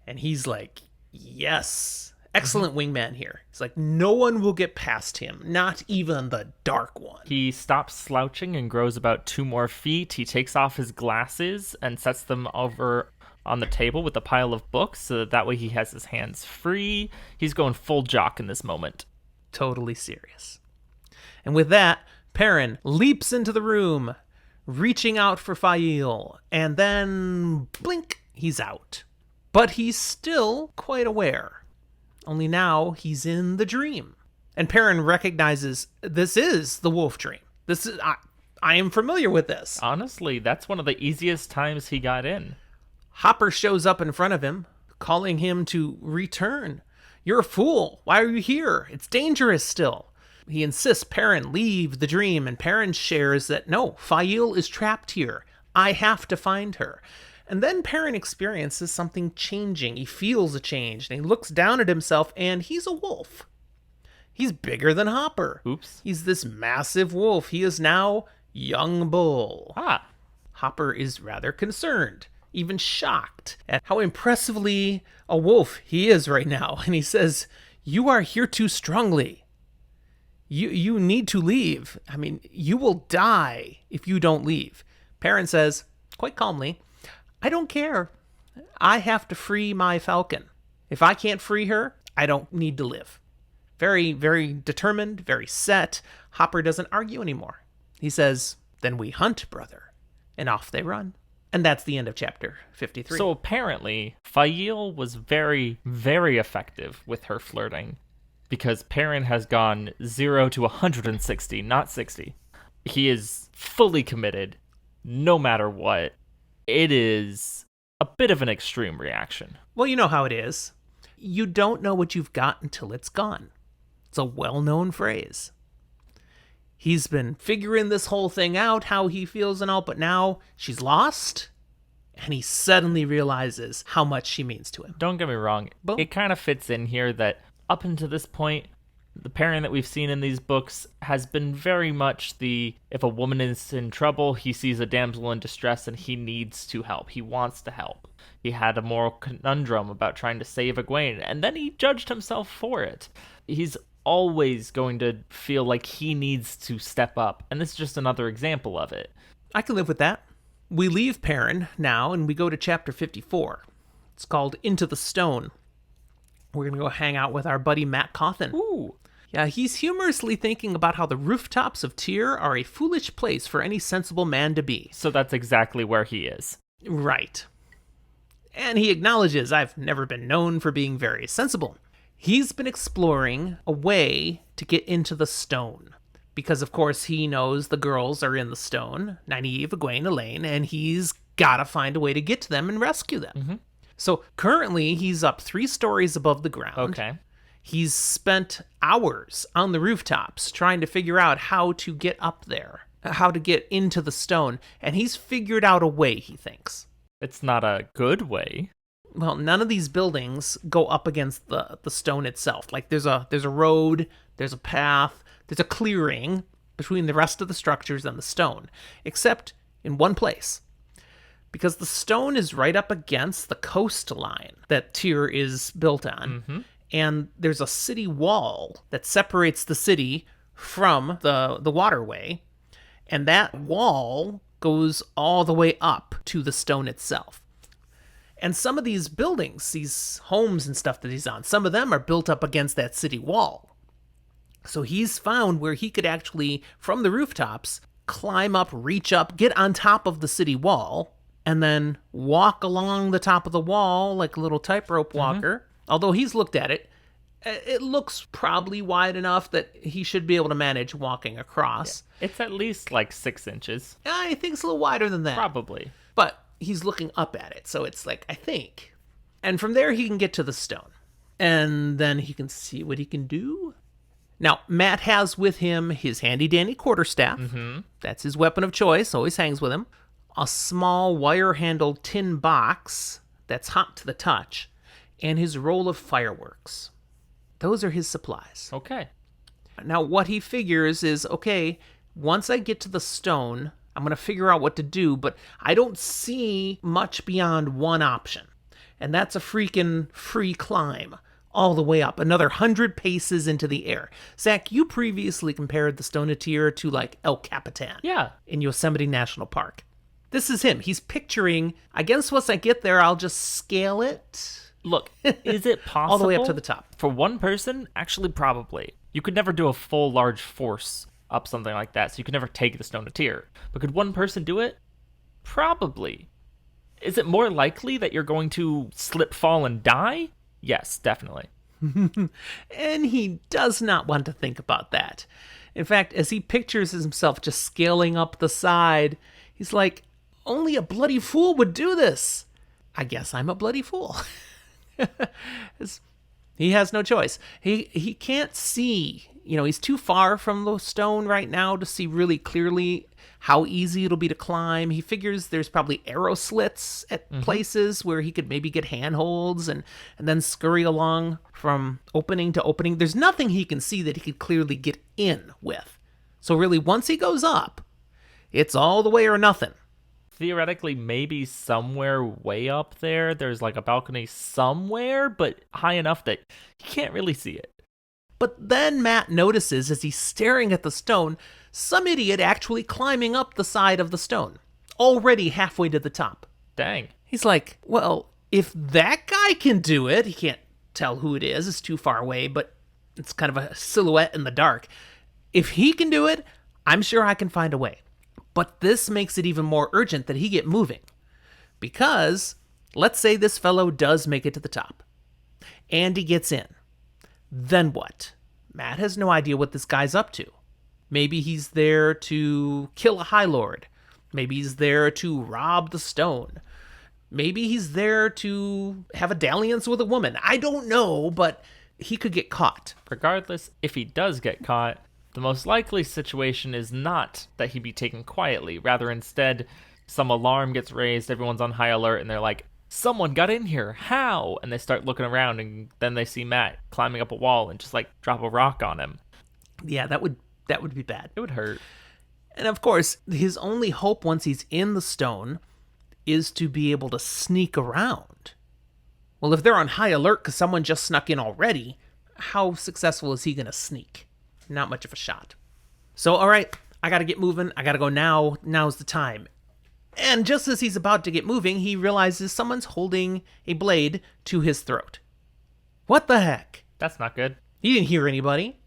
Speaker 2: And he's like, yes. Excellent wingman here. He's like, no one will get past him, not even the Dark One.
Speaker 1: He stops slouching and grows about 2 more feet. He takes off his glasses and sets them over on the table with a pile of books so that way he has his hands free. He's going full jock in this moment.
Speaker 2: Totally serious. And with that, Perrin leaps into the room, reaching out for Fail, and then blink, he's out. But he's still quite aware. Only now he's in the dream. And Perrin recognizes this is the wolf dream. This is I am familiar with this.
Speaker 1: Honestly, that's one of the easiest times he got in.
Speaker 2: Hopper shows up in front of him, calling him to return. You're a fool. Why are you here? It's dangerous still. He insists Perrin leave the dream, and Perrin shares that, no, Fail is trapped here. I have to find her. And then Perrin experiences something changing. He feels a change, and he looks down at himself, and he's a wolf. He's bigger than Hopper.
Speaker 1: Oops.
Speaker 2: He's this massive wolf. He is now young bull.
Speaker 1: Ah,
Speaker 2: Hopper is rather concerned, even shocked at how impressively a wolf he is right now. And he says, you are here too strongly. You need to leave. I mean, you will die if you don't leave. Perrin says, quite calmly, I don't care. I have to free my falcon. If I can't free her, I don't need to live. Very, very determined, very set. Hopper doesn't argue anymore. He says, then we hunt, brother. And off they run. And that's the end of chapter 53.
Speaker 1: so apparently, Fail was very, very effective with her flirting because Perrin has gone 0 to 160, not 60. He is fully committed, no matter what. It is a bit of an extreme reaction.
Speaker 2: Well, you know how it is. You don't know what you've got until it's gone. It's a well-known phrase. He's been figuring this whole thing out, how he feels and all, but now she's lost, and he suddenly realizes how much she means to him.
Speaker 1: Don't get me wrong,
Speaker 2: Boom.
Speaker 1: it kind of fits in here that up until this point, The pairing that we've seen in these books has been very much the if a woman is in trouble, he sees a damsel in distress and he needs to help. He wants to help. He had a moral conundrum about trying to save Egwene, and then he judged himself for it. He's always going to feel like he needs to step up, and this is just another example of it.
Speaker 2: I can live with that. We leave Perrin now and we go to chapter 54. It's called Into the Stone. We're going to go hang out with our buddy Matt Cawthon.
Speaker 1: Ooh.
Speaker 2: Yeah, he's humorously thinking about how the rooftops of Tyr are a foolish place for any sensible man to be.
Speaker 1: So that's exactly where he is.
Speaker 2: Right. And he acknowledges, I've never been known for being very sensible. He's been exploring a way to get into the stone. Because, of course, he knows the girls are in the stone, Nynaeve, Egwene, Elaine, and he's got to find a way to get to them and rescue them.
Speaker 1: Mm-hmm.
Speaker 2: So currently, he's up 3 stories above the ground.
Speaker 1: Okay.
Speaker 2: He's spent hours on the rooftops trying to figure out how to get up there, how to get into the stone, and he's figured out a way, he thinks.
Speaker 1: It's not a good way.
Speaker 2: Well, none of these buildings go up against the stone itself. Like there's a road, there's a path, there's a clearing between the rest of the structures and the stone, except in one place. Because the stone is right up against the coastline that Tyr is built on.
Speaker 1: Mm-hmm.
Speaker 2: And there's a city wall that separates the city from the waterway. And that wall goes all the way up to the stone itself. And some of these buildings, these homes and stuff that he's on, some of them are built up against that city wall. So he's found where he could actually, from the rooftops, climb up, reach up, get on top of the city wall, and then walk along the top of the wall like a little tightrope walker. Mm-hmm. Although he's looked at it, it looks probably wide enough that he should be able to manage walking across.
Speaker 1: Yeah. It's at least like 6 inches.
Speaker 2: I think it's a little wider than that.
Speaker 1: Probably.
Speaker 2: But he's looking up at it, so it's like, I think. And from there, he can get to the stone. And then he can see what he can do. Now, Matt has with him his handy-dandy quarterstaff.
Speaker 1: Mm-hmm.
Speaker 2: That's his weapon of choice, always hangs with him. A small wire-handled tin box that's hot to the touch. And his roll of fireworks. Those are his supplies.
Speaker 1: Okay.
Speaker 2: Now, what he figures is, okay, once I get to the stone, I'm going to figure out what to do, but I don't see much beyond one option. And that's a freaking free climb all the way up, another 100 paces into the air. Zach, you previously compared the Stone of Tyr to like El Capitan.
Speaker 1: Yeah.
Speaker 2: In Yosemite National Park. This is him. He's picturing, I guess once I get there, I'll just scale it.
Speaker 1: Look, is it possible?
Speaker 2: All the way up to the top.
Speaker 1: For one person? Actually, probably. You could never do a full large force up something like that, so you could never take the Stone of Tyr. But could one person do it? Probably. Is it more likely that you're going to slip, fall, and die? Yes, definitely.
Speaker 2: And he does not want to think about that. In fact, as he pictures himself just scaling up the side, he's like, only a bloody fool would do this. I guess I'm a bloody fool. He has no choice. He can't see, he's too far from the stone right now to see really clearly how easy it'll be to climb. He figures there's probably arrow slits at places where he could maybe get handholds and then scurry along from opening to opening. There's nothing he can see that he could clearly get in with. So really, once he goes up, it's all the way or nothing.
Speaker 1: Theoretically, maybe somewhere way up there, there's like a balcony somewhere, but high enough that you can't really see it.
Speaker 2: But then Matt notices, as he's staring at the stone, some idiot actually climbing up the side of the stone, already halfway to the top.
Speaker 1: Dang.
Speaker 2: He's like, well, if that guy can do it, he can't tell who it is, it's too far away, but it's kind of a silhouette in the dark. If he can do it, I'm sure I can find a way. But this makes it even more urgent that he get moving. Because, let's say this fellow does make it to the top. And he gets in. Then what? Matt has no idea what this guy's up to. Maybe he's there to kill a High Lord. Maybe he's there to rob the stone. Maybe he's there to have a dalliance with a woman. I don't know, but he could get caught.
Speaker 1: Regardless, if he does get caught, the most likely situation is not that he be taken quietly. Rather, instead, some alarm gets raised, everyone's on high alert, and they're like, someone got in here. How? And they start looking around, and then they see Matt climbing up a wall and just like drop a rock on him.
Speaker 2: Yeah, that would be bad.
Speaker 1: It would hurt.
Speaker 2: And of course, his only hope once he's in the stone is to be able to sneak around. Well, if they're on high alert because someone just snuck in already, how successful is he going to sneak? Not much of a shot. So, all right, I got to get moving. I got to go now. Now's the time. And just as he's about to get moving, he realizes someone's holding a blade to his throat. What the heck?
Speaker 1: That's not good.
Speaker 2: He didn't hear anybody.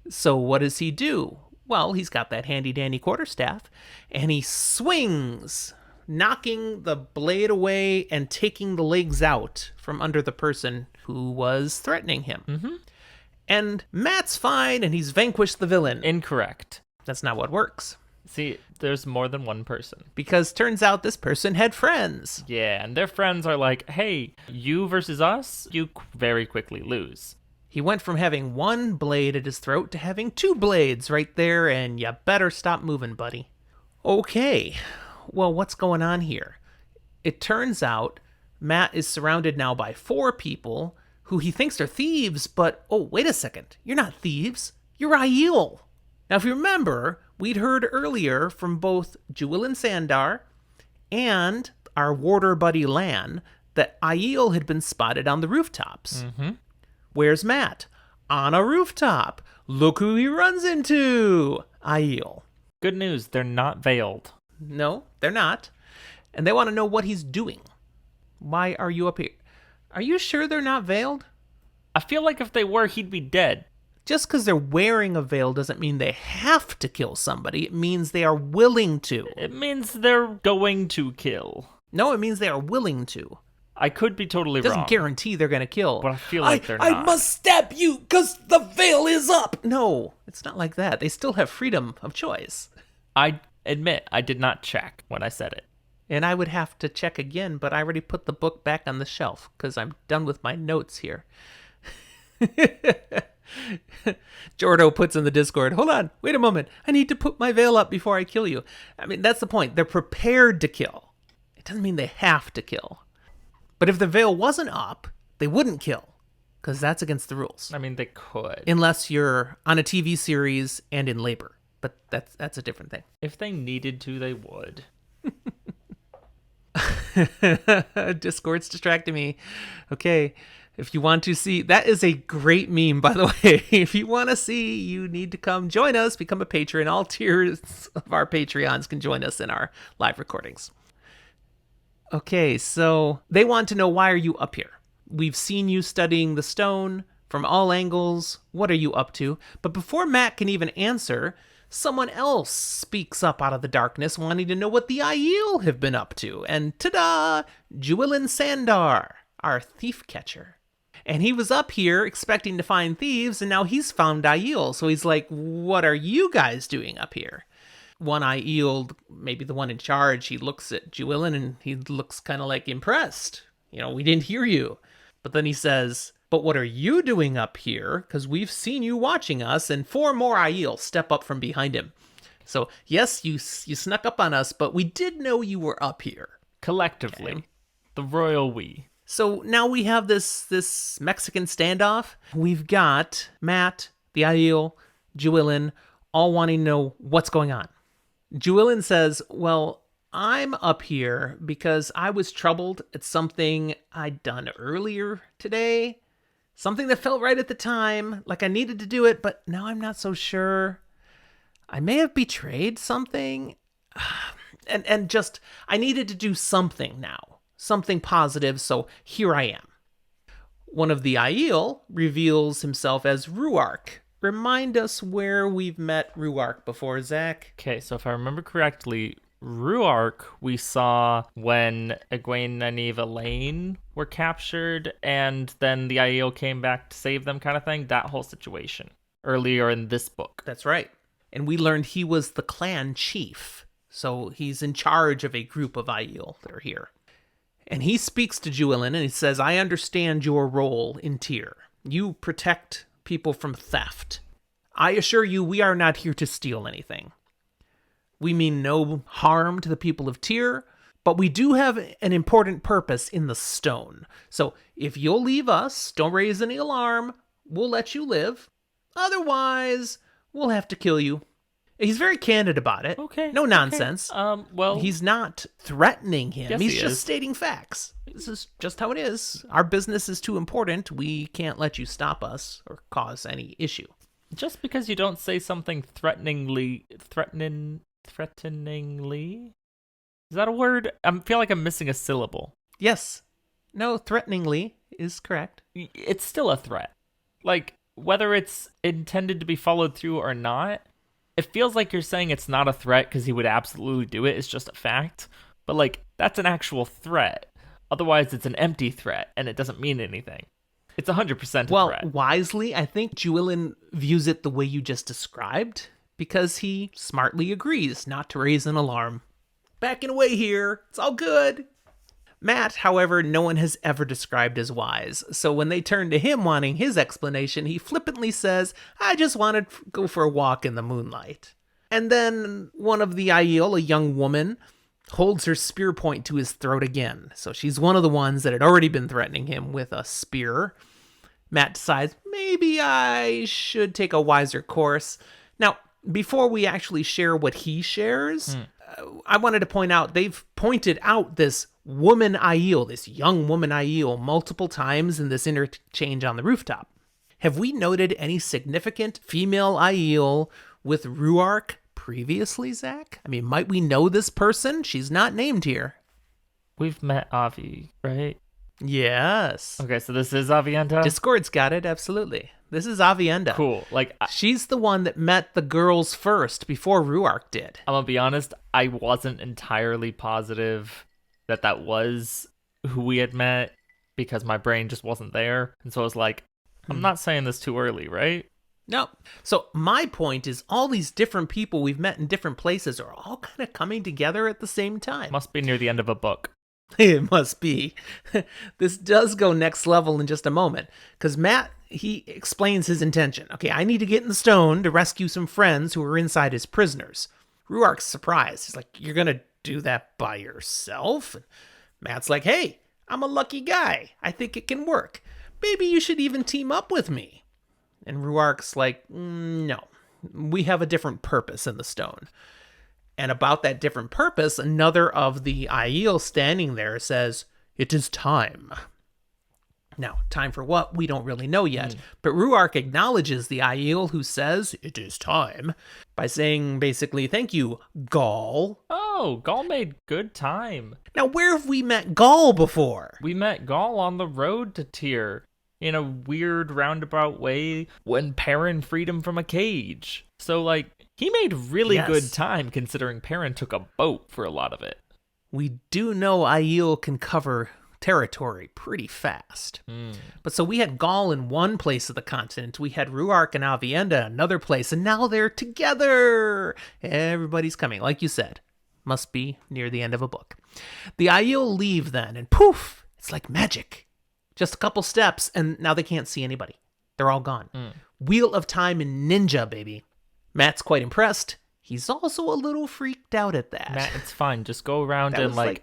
Speaker 2: So what does he do? Well, he's got that handy-dandy quarterstaff, and he swings, knocking the blade away and taking the legs out from under the person who was threatening him.
Speaker 1: Mm-hmm.
Speaker 2: And Matt's fine, and he's vanquished the villain.
Speaker 1: Incorrect.
Speaker 2: That's not what works.
Speaker 1: See, there's more than one person.
Speaker 2: Because turns out this person had friends.
Speaker 1: Yeah, and their friends are like, hey, you versus us, you very quickly lose.
Speaker 2: He went from having one blade at his throat to having two blades right there, and you better stop moving, buddy. Okay, well, what's going on here? It turns out Matt is surrounded now by 4 people who he thinks are thieves, but, oh, wait a second. You're not thieves. You're Aiel. Now, if you remember, we'd heard earlier from both Jewel and Sandar and our warder buddy Lan that Aiel had been spotted on the rooftops.
Speaker 1: Mm-hmm.
Speaker 2: Where's Matt? On a rooftop. Look who he runs into. Aiel.
Speaker 1: Good news, they're not veiled.
Speaker 2: No, they're not. And they want to know what he's doing. Why are you up here? Are you sure they're not veiled?
Speaker 1: I feel like if they were, he'd be dead.
Speaker 2: Just because they're wearing a veil doesn't mean they have to kill somebody. It means they are willing to.
Speaker 1: It means they're going to kill.
Speaker 2: No, it means they are willing to.
Speaker 1: I could be totally
Speaker 2: It doesn't
Speaker 1: wrong.
Speaker 2: guarantee they're going to kill.
Speaker 1: But I feel like they're
Speaker 2: I
Speaker 1: not.
Speaker 2: must stab you because the veil is up. No, it's not like that. They still have freedom of choice.
Speaker 1: I admit I did not check when I said it.
Speaker 2: And I would have to check again, but I already put the book back on the shelf because I'm done with my notes here. Jordo puts in the Discord, hold on, wait a moment. I need to put my veil up before I kill you. I mean, that's the point. They're prepared to kill. It doesn't mean they have to kill. But if the veil wasn't up, they wouldn't kill because that's against the rules.
Speaker 1: I mean, they could.
Speaker 2: Unless you're on a TV series and in labor. But that's a different thing.
Speaker 1: If they needed to, they would.
Speaker 2: Discord's distracting me. Okay, if you want to see, that is a great meme, by the way. If you want to see, you need to come join us, become a patron. All tiers of our Patreons can join us in our live recordings. Okay, so they want to know, why are you up here? We've seen you studying the stone from all angles. What are you up to? But before Matt can even answer, someone else speaks up out of the darkness, wanting to know what the Aiel have been up to. And ta-da! Jewelin Sandar, our thief catcher. And he was up here expecting to find thieves, and now he's found Aiel. So he's like, what are you guys doing up here? One Aiel, maybe the one in charge, he looks at Jewelin and he looks kind of like impressed. You know, we didn't hear you. But then he says, but what are you doing up here? Because we've seen you watching us, and 4 more Aiel step up from behind him. So, yes, you snuck up on us, but we did know you were up here.
Speaker 1: Collectively.
Speaker 2: Okay.
Speaker 1: The royal we.
Speaker 2: So now we have this Mexican standoff. We've got Matt, the Aiel, Jewelin, all wanting to know what's going on. Jewelin says, well, I'm up here because I was troubled at something I'd done earlier today. Something that felt right at the time, like I needed to do it, but now I'm not so sure. I may have betrayed something. And just, I needed to do something now. Something positive, so here I am. One of the Aiel reveals himself as Ruark. Remind us where we've met Ruark before, Zach.
Speaker 1: Okay, so if I remember correctly, Ruark we saw when Egwene and Elaine were captured, and then the Aiel came back to save them, kind of thing. That whole situation earlier in this book.
Speaker 2: That's right. And we learned he was the clan chief. So he's in charge of a group of Aiel that are here. And he speaks to Jewelin and he says, I understand your role in Tyr. You protect people from theft. I assure you, we are not here to steal anything. We mean no harm to the people of Tyr, But we do have an important purpose in the stone. So if you'll leave us, don't raise any alarm, we'll let you live. Otherwise, we'll have to kill you. He's very candid about it.
Speaker 1: Okay.
Speaker 2: No nonsense.
Speaker 1: Okay. Well,
Speaker 2: He's not threatening him.
Speaker 1: Yes,
Speaker 2: He's
Speaker 1: he
Speaker 2: just
Speaker 1: is.
Speaker 2: stating facts. This is just how it is. Our business is too important. We can't let you stop us or cause any issue.
Speaker 1: just because you don't say something threateningly, is that a word? I feel like I'm missing a syllable.
Speaker 2: Yes. No, threateningly is correct.
Speaker 1: It's still a threat. Like, whether it's intended to be followed through or not, it feels like you're saying it's not a threat because he would absolutely do it. It's just a fact. But, like, that's an actual threat. Otherwise, it's an empty threat, and it doesn't mean anything. It's 100% a
Speaker 2: Well,
Speaker 1: threat.
Speaker 2: wisely, I think Juilin views it the way you just described because he smartly agrees not to raise an alarm. Backing away here. It's all good. Matt, however, no one has ever described as wise. So when they turn to him wanting his explanation, he flippantly says, I just wanted to go for a walk in the moonlight. And then one of the Aiel, a young woman, holds her spear point to his throat again. So she's one of the ones that had already been threatening him with a spear. Matt decides, maybe I should take a wiser course. Now, before we actually share what he shares, I wanted to point out, they've pointed out this woman Aiel, this young woman Aiel, multiple times in this interchange on the rooftop. Have we noted any significant female Aiel with Ruark previously, Zach? I mean, might we know this person? She's not named here.
Speaker 1: We've met Avi, right?
Speaker 2: Yes.
Speaker 1: Okay, so this is Avienda?
Speaker 2: Discord's got it, absolutely. This is Avienda.
Speaker 1: Cool. Like,
Speaker 2: She's the one that met the girls first before Ruark did.
Speaker 1: I'm gonna be honest, I wasn't entirely positive that was who we had met because my brain just wasn't there. And so I was like, I'm not saying this too early, right?
Speaker 2: No. So my point is all these different people we've met in different places are all kind of coming together at the same time.
Speaker 1: Must be near the end of a book.
Speaker 2: It must be. This does go next level in just a moment. Because Matt, he explains his intention. Okay, I need to get in the stone to rescue some friends who are inside as prisoners. Ruark's surprised. He's like, you're going to do that by yourself? And Matt's like, hey, I'm a lucky guy. I think it can work. Maybe you should even team up with me. And Ruark's like, no, we have a different purpose in the stone. And about that different purpose, another of the Aiel standing there says, it is time. Now, time for what? We don't really know yet. But Ruark acknowledges the Aiel who says, it is time, by saying basically, thank you, Gaul.
Speaker 1: Oh, Gaul made good time.
Speaker 2: Now, where have we met Gaul before?
Speaker 1: We met Gaul on the road to Tyr in a weird roundabout way when Perrin freed him from a cage. So, like, he made really good time considering Perrin took a boat for a lot of it.
Speaker 2: We do know Aiel can cover territory pretty fast. But so we had Gaul in one place of the continent, we had Ruark and Avienda in another place, and now they're together. Everybody's coming, like you said. Must be near the end of a book. The Aiel leave then, and poof, it's like magic. Just a couple steps, and now they can't see anybody. They're all gone. Wheel of Time and Ninja, baby. Matt's quite impressed. He's also a little freaked out at that.
Speaker 1: Matt, it's fine. Just go around and,
Speaker 2: was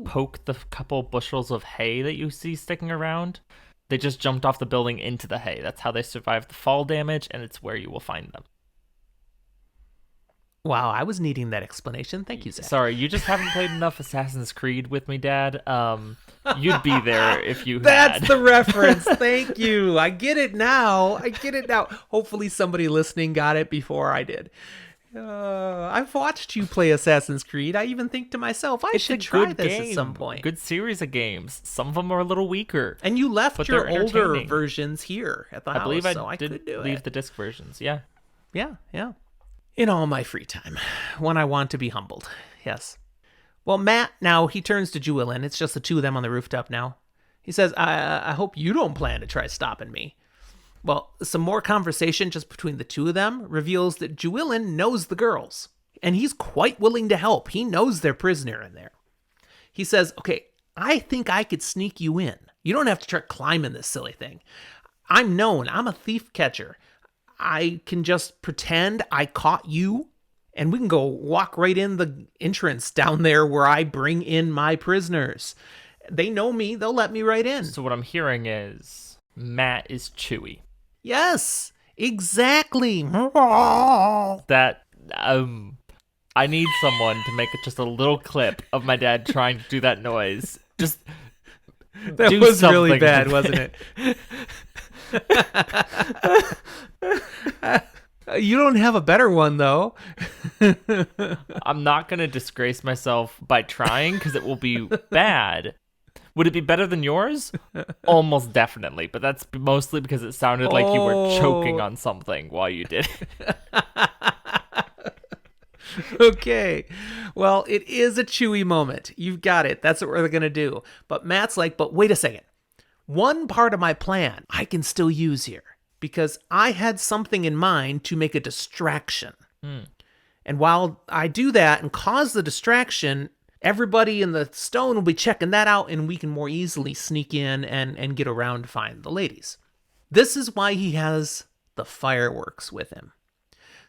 Speaker 1: poke the couple bushels of hay that you see sticking around. They just jumped off the building into the hay. That's how they survived the fall damage, and it's where you will find them.
Speaker 2: Wow, I was needing that explanation. Thank you, Zach.
Speaker 1: Sorry, you just haven't played enough Assassin's Creed with me, Dad. You'd be there if you had.
Speaker 2: That's the reference. Thank you. I get it now. Hopefully somebody listening got it before I did. I've watched you play Assassin's Creed. I even think to myself, I should try this at some point.
Speaker 1: Good series of games. Some of them are a little weaker.
Speaker 2: And you left
Speaker 1: but
Speaker 2: your
Speaker 1: they're
Speaker 2: older
Speaker 1: entertaining.
Speaker 2: versions here at the house,
Speaker 1: I believe
Speaker 2: so
Speaker 1: I
Speaker 2: could
Speaker 1: did
Speaker 2: do
Speaker 1: leave
Speaker 2: it.
Speaker 1: the disc versions. Yeah.
Speaker 2: Yeah. In all my free time, when I want to be humbled. Yes. Well, Matt, now he turns to Juilin. It's just the two of them on the rooftop now. He says, I hope you don't plan to try stopping me. Well, some more conversation just between the two of them reveals that Juilin knows the girls, and he's quite willing to help. He knows they're prisoner in there. He says, okay, I think I could sneak you in. You don't have to try climbing this silly thing. I'm known. I'm a thief catcher. I can just pretend I caught you, and we can go walk right in the entrance down there where I bring in my prisoners. They know me. They'll let me right in.
Speaker 1: So what I'm hearing is Matt is Chewy.
Speaker 2: Yes, exactly.
Speaker 1: That I need someone to make just a little clip of my dad trying to do that noise. Just
Speaker 2: That
Speaker 1: do
Speaker 2: was
Speaker 1: something
Speaker 2: really bad,
Speaker 1: with
Speaker 2: wasn't it? You don't have a better one, though.
Speaker 1: I'm not going to disgrace myself by trying because it will be bad. Would it be better than yours? Almost definitely, but that's mostly because it sounded like you were choking on something while you did it.
Speaker 2: Okay. Well, it is a Chewy moment. You've got it. That's what we're going to do. But Matt's like, but wait a second. One part of my plan I can still use here because I had something in mind to make a distraction. And while I do that and cause the distraction, everybody in the stone will be checking that out and we can more easily sneak in and get around to find the ladies. This is why he has the fireworks with him.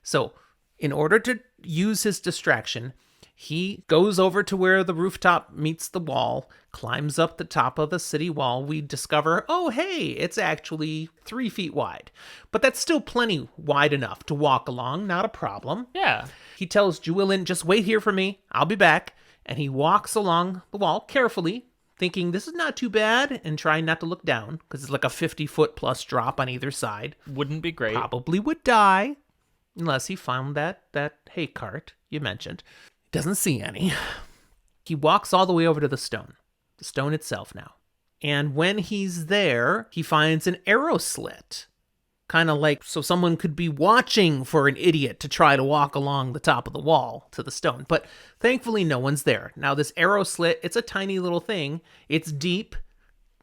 Speaker 2: So, in order to use his distraction, he goes over to where the rooftop meets the wall, climbs up the top of the city wall. We discover, oh, hey, it's actually 3 feet wide. But that's still plenty wide enough to walk along, not a problem.
Speaker 1: Yeah.
Speaker 2: He tells Jewelin, just wait here for me, I'll be back. And he walks along the wall carefully, thinking this is not too bad, and trying not to look down, because it's like a 50-foot plus drop on either side.
Speaker 1: Wouldn't be great.
Speaker 2: Probably would die. Unless he found that hay cart you mentioned. Doesn't see any. He walks all the way over to the stone itself now. And when he's there, he finds an arrow slit. Kind of like so someone could be watching for an idiot to try to walk along the top of the wall to the stone. But thankfully no one's there. Now this arrow slit, it's a tiny little thing. It's deep.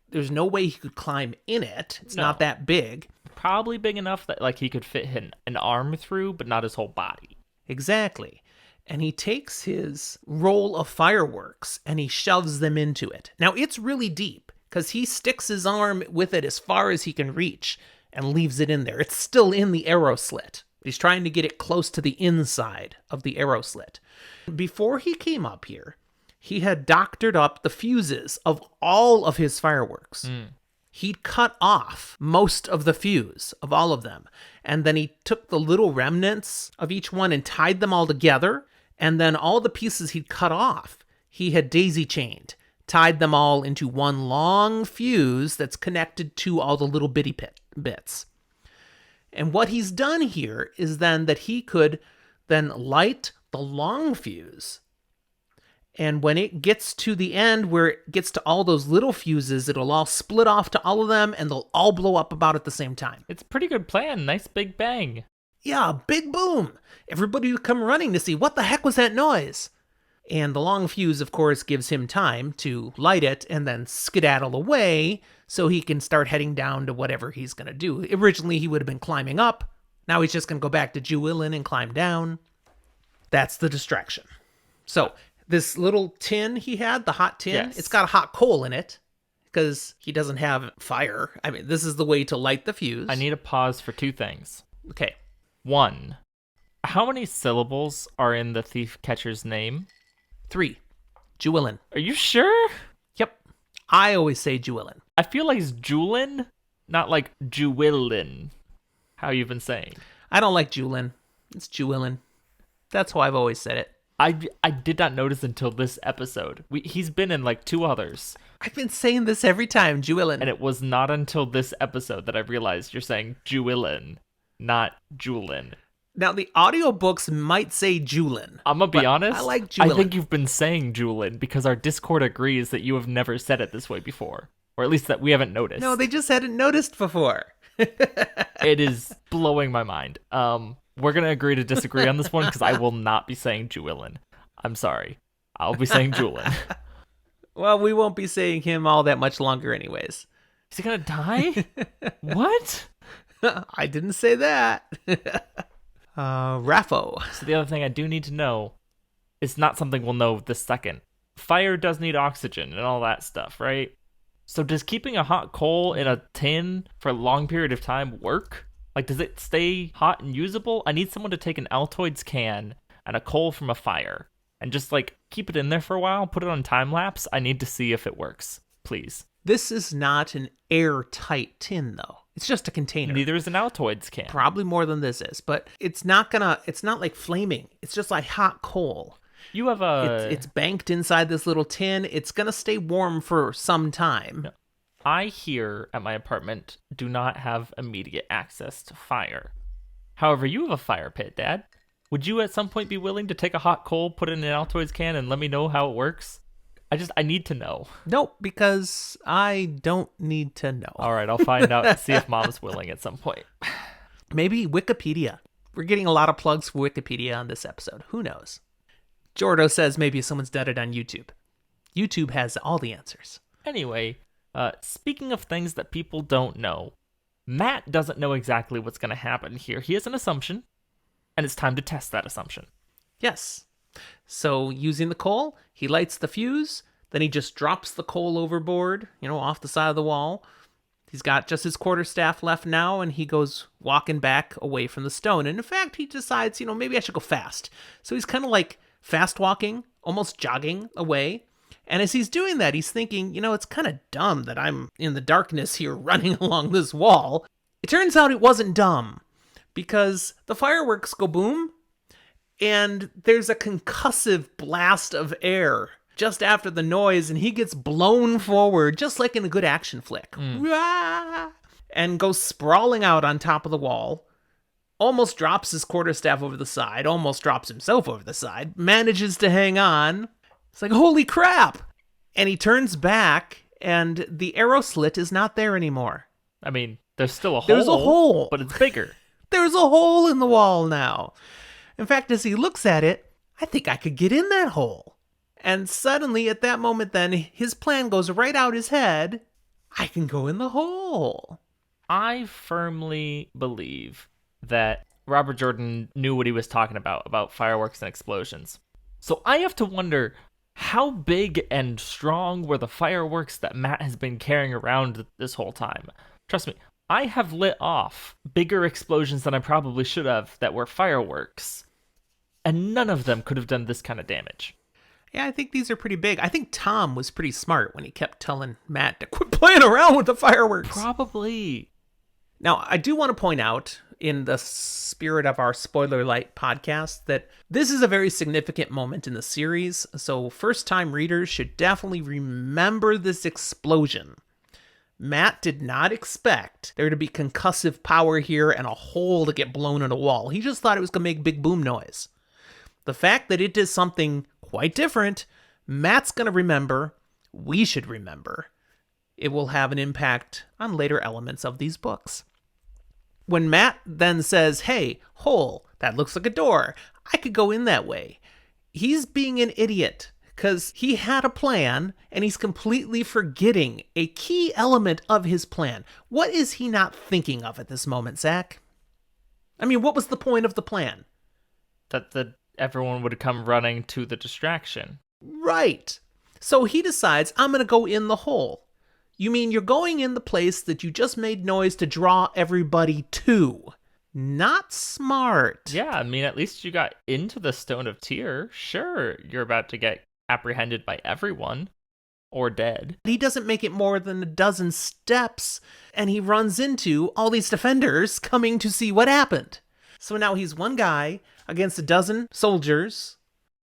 Speaker 2: There's no way he could climb in it. It's not that big.
Speaker 1: Probably big enough that like he could fit an arm through, but not his whole body.
Speaker 2: Exactly. And he takes his roll of fireworks and he shoves them into it. Now it's really deep because he sticks his arm with it as far as he can reach and leaves it in there. It's still in the arrow slit. He's trying to get it close to the inside of the arrow slit. Before he came up here, he had doctored up the fuses of all of his fireworks. He'd cut off most of the fuse of all of them. And then he took the little remnants of each one and tied them all together. And then all the pieces he'd cut off, he had daisy chained, tied them all into one long fuse that's connected to all the little bitty bits. And what he's done here is then that he could then light the long fuse. And when it gets to the end where it gets to all those little fuses, it'll all split off to all of them and they'll all blow up about at the same time.
Speaker 1: It's a pretty good plan. Nice big bang.
Speaker 2: Yeah, big boom. Everybody would come running to see what the heck was that noise. And the long fuse, of course, gives him time to light it and then skedaddle away so he can start heading down to whatever he's going to do. Originally, he would have been climbing up. Now he's just going to go back to Jewelin and climb down. That's the distraction. So this little tin he had, the hot tin,
Speaker 1: Yes.
Speaker 2: It's got a hot coal in it because he doesn't have fire. I mean, this is the way to light the fuse.
Speaker 1: I need a pause for 2 things.
Speaker 2: Okay.
Speaker 1: 1, how many syllables are in the thief catcher's name?
Speaker 2: 3. Jewelin.
Speaker 1: Are you sure?
Speaker 2: Yep. I always say Jewelin.
Speaker 1: I feel like it's Julin, not like Jewelin. How you've been saying.
Speaker 2: I don't like Jewelin. It's Jewelin. That's how I've always said it.
Speaker 1: I did not notice until this episode. He's been in like 2 others.
Speaker 2: I've been saying this every time, Jewelin.
Speaker 1: And it was not until this episode that I realized you're saying Jewelin, not Julin.
Speaker 2: Now, the audiobooks might say Jewelin.
Speaker 1: I'm going to be honest.
Speaker 2: I like Jewelin.
Speaker 1: I think you've been saying Julin because our Discord agrees that you have never said it this way before. Or at least that we haven't noticed.
Speaker 2: No, they just hadn't noticed before.
Speaker 1: It is blowing my mind. We're going to agree to disagree on this one because I will not be saying Jewelin. I'm sorry. I'll be saying Julin.
Speaker 2: Well, we won't be saying him all that much longer anyways.
Speaker 1: Is he going to die? What?
Speaker 2: I didn't say that. Raffo.
Speaker 1: So the other thing I do need to know, it's not something we'll know this second. Fire does need oxygen and all that stuff, right? So does keeping a hot coal in a tin for a long period of time work? Like, does it stay hot and usable? I need someone to take an Altoids can, and a coal from a fire. And just like keep it in there for a while, put it on time lapse. I need to see if it works. Please.
Speaker 2: This is not an airtight tin, though. It's just a container.
Speaker 1: Neither is an Altoids can.
Speaker 2: Probably more than this is, but it's not like flaming. It's just like hot coal.
Speaker 1: You have
Speaker 2: It's banked inside this little tin. It's gonna stay warm for some time.
Speaker 1: I here at my apartment do not have immediate access to fire. However, you have a fire pit, Dad. Would you at some point be willing to take a hot coal, put it in an Altoids can, and let me know how it works? I need to know.
Speaker 2: Nope, because I don't need to know.
Speaker 1: All right, I'll find out and see if Mom's willing at some point.
Speaker 2: Maybe Wikipedia. We're getting a lot of plugs for Wikipedia on this episode. Who knows? Jordo says maybe someone's done it on YouTube. YouTube has all the answers.
Speaker 1: Anyway, speaking of things that people don't know, Matt doesn't know exactly what's going to happen here. He has an assumption, and it's time to test that assumption.
Speaker 2: Yes. So using the coal, he lights the fuse, then he just drops the coal overboard, off the side of the wall. He's got just his quarterstaff left now, and he goes walking back away from the stone. And in fact, he decides, maybe I should go fast. So he's kind of like fast walking, almost jogging away. And as he's doing that, he's thinking, it's kind of dumb that I'm in the darkness here running along this wall. It turns out it wasn't dumb, because the fireworks go boom, and there's a concussive blast of air just after the noise, and he gets blown forward, just like in a good action flick. And goes sprawling out on top of the wall, almost drops his quarterstaff over the side, almost drops himself over the side, manages to hang on. It's like, holy crap! And he turns back, and the arrow slit is not there anymore.
Speaker 1: I mean, there's still a hole.
Speaker 2: There's a hole.
Speaker 1: But it's bigger.
Speaker 2: There's a hole in the wall now. In fact, as he looks at it, I think I could get in that hole. And suddenly, at that moment then, his plan goes right out his head. I can go in the hole.
Speaker 1: I firmly believe that Robert Jordan knew what he was talking about fireworks and explosions. So I have to wonder, how big and strong were the fireworks that Matt has been carrying around this whole time? Trust me, I have lit off bigger explosions than I probably should have that were fireworks, and none of them could have done this kind of damage.
Speaker 2: Yeah, I think these are pretty big. I think Tom was pretty smart when he kept telling Matt to quit playing around with the fireworks.
Speaker 1: Probably.
Speaker 2: Now, I do want to point out, in the spirit of our Spoiler Light podcast, that this is a very significant moment in the series, so first-time readers should definitely remember this explosion. Matt did not expect there to be concussive power here and a hole to get blown in a wall. He just thought it was going to make big boom noise. The fact that it did something quite different, Matt's going to remember. We should remember. It will have an impact on later elements of these books. When Matt then says, hey, hole, that looks like a door. I could go in that way. He's being an idiot because he had a plan and he's completely forgetting a key element of his plan. What is he not thinking of at this moment, Zach? I mean, what was the point of the plan?
Speaker 1: That everyone would come running to the distraction.
Speaker 2: Right. So he decides, I'm going to go in the hole. You mean you're going in the place that you just made noise to draw everybody to? Not smart.
Speaker 1: Yeah, I mean, at least you got into the Stone of Tyr. Sure, you're about to get apprehended by everyone. Or dead.
Speaker 2: He doesn't make it more than a dozen steps, and he runs into all these defenders coming to see what happened. So now he's one guy against a dozen soldiers.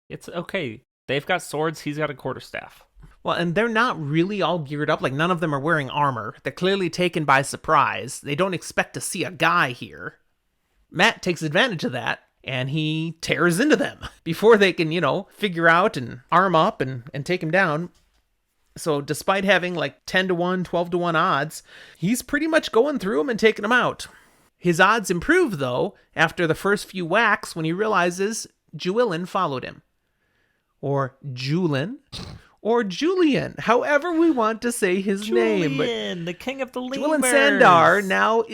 Speaker 1: It's okay. They've got swords, he's got a quarterstaff.
Speaker 2: Well, and they're not really all geared up. Like, none of them are wearing armor. They're clearly taken by surprise. They don't expect to see a guy here. Matt takes advantage of that, and he tears into them before they can, figure out and arm up and take him down. So despite having like 10 to 1, 12 to 1 odds, he's pretty much going through them and taking them out. His odds improve, though, after the first few whacks when he realizes Julian followed him. Or Julin. Or Julian, however we want to say his name.
Speaker 1: Julian, the king of the lemurs.
Speaker 2: Julian Sandar now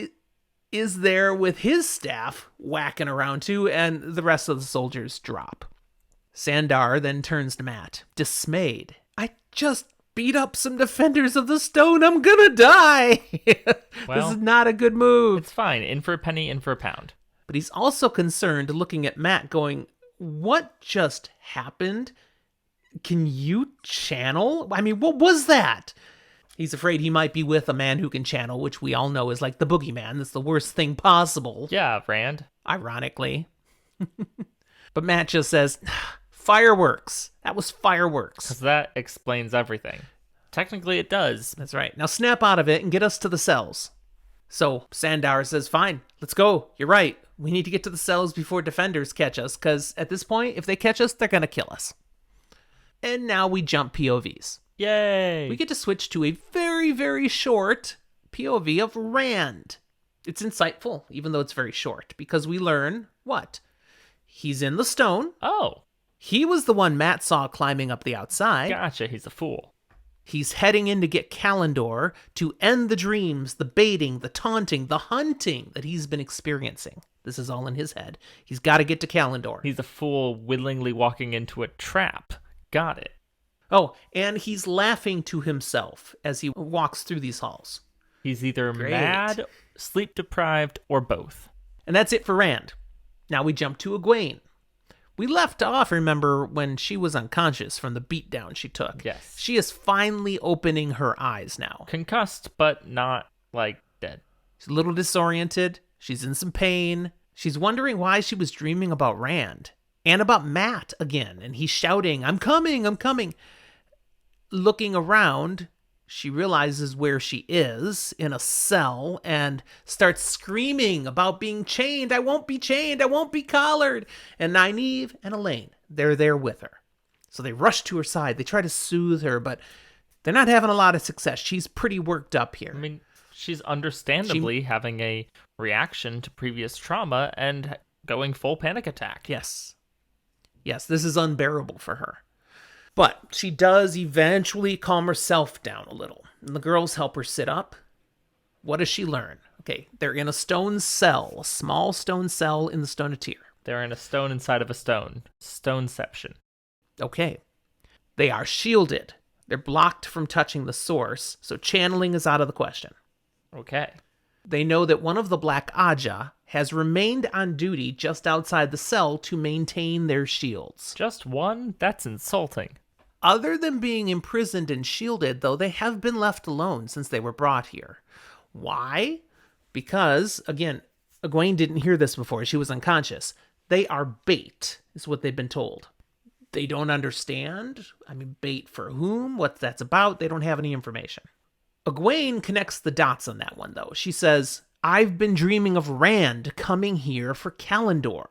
Speaker 2: is there with his staff whacking around too, and the rest of the soldiers drop. Sandar then turns to Matt, dismayed. I just beat up some defenders of the stone. I'm gonna die. This is not a good move.
Speaker 1: It's fine. In for a penny, in for a pound.
Speaker 2: But he's also concerned, looking at Matt going, what just happened? Can you channel? I mean, what was that? He's afraid he might be with a man who can channel, which we all know is like the boogeyman. That's the worst thing possible.
Speaker 1: Yeah, Rand.
Speaker 2: Ironically. But Matt just says, fireworks. That was fireworks.
Speaker 1: Because that explains everything. Technically, it does.
Speaker 2: That's right. Now snap out of it and get us to the cells. So Sandar says, fine, let's go. You're right. We need to get to the cells before defenders catch us, because at this point, if they catch us, they're going to kill us. And now we jump POVs.
Speaker 1: Yay!
Speaker 2: We get to switch to a very, very short POV of Rand. It's insightful, even though it's very short, because we learn what? He's in the stone.
Speaker 1: Oh.
Speaker 2: He was the one Matt saw climbing up the outside.
Speaker 1: Gotcha, he's a fool.
Speaker 2: He's heading in to get Kalendor to end the dreams, the baiting, the taunting, the hunting that he's been experiencing. This is all in his head. He's got to get to Kalendor.
Speaker 1: He's a fool willingly walking into a trap. Got it.
Speaker 2: Oh, and he's laughing to himself as he walks through these halls.
Speaker 1: He's either
Speaker 2: Great.
Speaker 1: mad, sleep-deprived, or both.
Speaker 2: And that's it for Rand. Now we jump to Egwene. We left off, remember, when she was unconscious from the beatdown she took.
Speaker 1: Yes.
Speaker 2: She is finally opening her eyes now.
Speaker 1: Concussed, but not, dead.
Speaker 2: She's a little disoriented. She's in some pain. She's wondering why she was dreaming about Rand. And about Matt again. And he's shouting, I'm coming, I'm coming. Looking around, she realizes where she is, in a cell, and starts screaming about being chained. I won't be chained. I won't be collared. And Nynaeve and Elaine, they're there with her. So they rush to her side. They try to soothe her, but they're not having a lot of success. She's pretty worked up here.
Speaker 1: I mean, she's understandably having a reaction to previous trauma and going full panic attack.
Speaker 2: Yes. Yes, this is unbearable for her. But she does eventually calm herself down a little. And the girls help her sit up. What does she learn? Okay, they're in a stone cell, a small stone cell in the Stone of Tyr.
Speaker 1: They're in a stone inside of a stone. Stoneception.
Speaker 2: Okay. They are shielded. They're blocked from touching the source, so channeling is out of the question.
Speaker 1: Okay.
Speaker 2: They know that one of the Black Aja has remained on duty just outside the cell to maintain their shields.
Speaker 1: Just one? That's insulting.
Speaker 2: Other than being imprisoned and shielded, though, they have been left alone since they were brought here. Why? Because, again, Egwene didn't hear this before. She was unconscious. They are bait, is what they've been told. They don't understand. I mean, bait for whom? What that's about? They don't have any information. Egwene connects the dots on that one, though. She says, I've been dreaming of Rand coming here for Kalendor.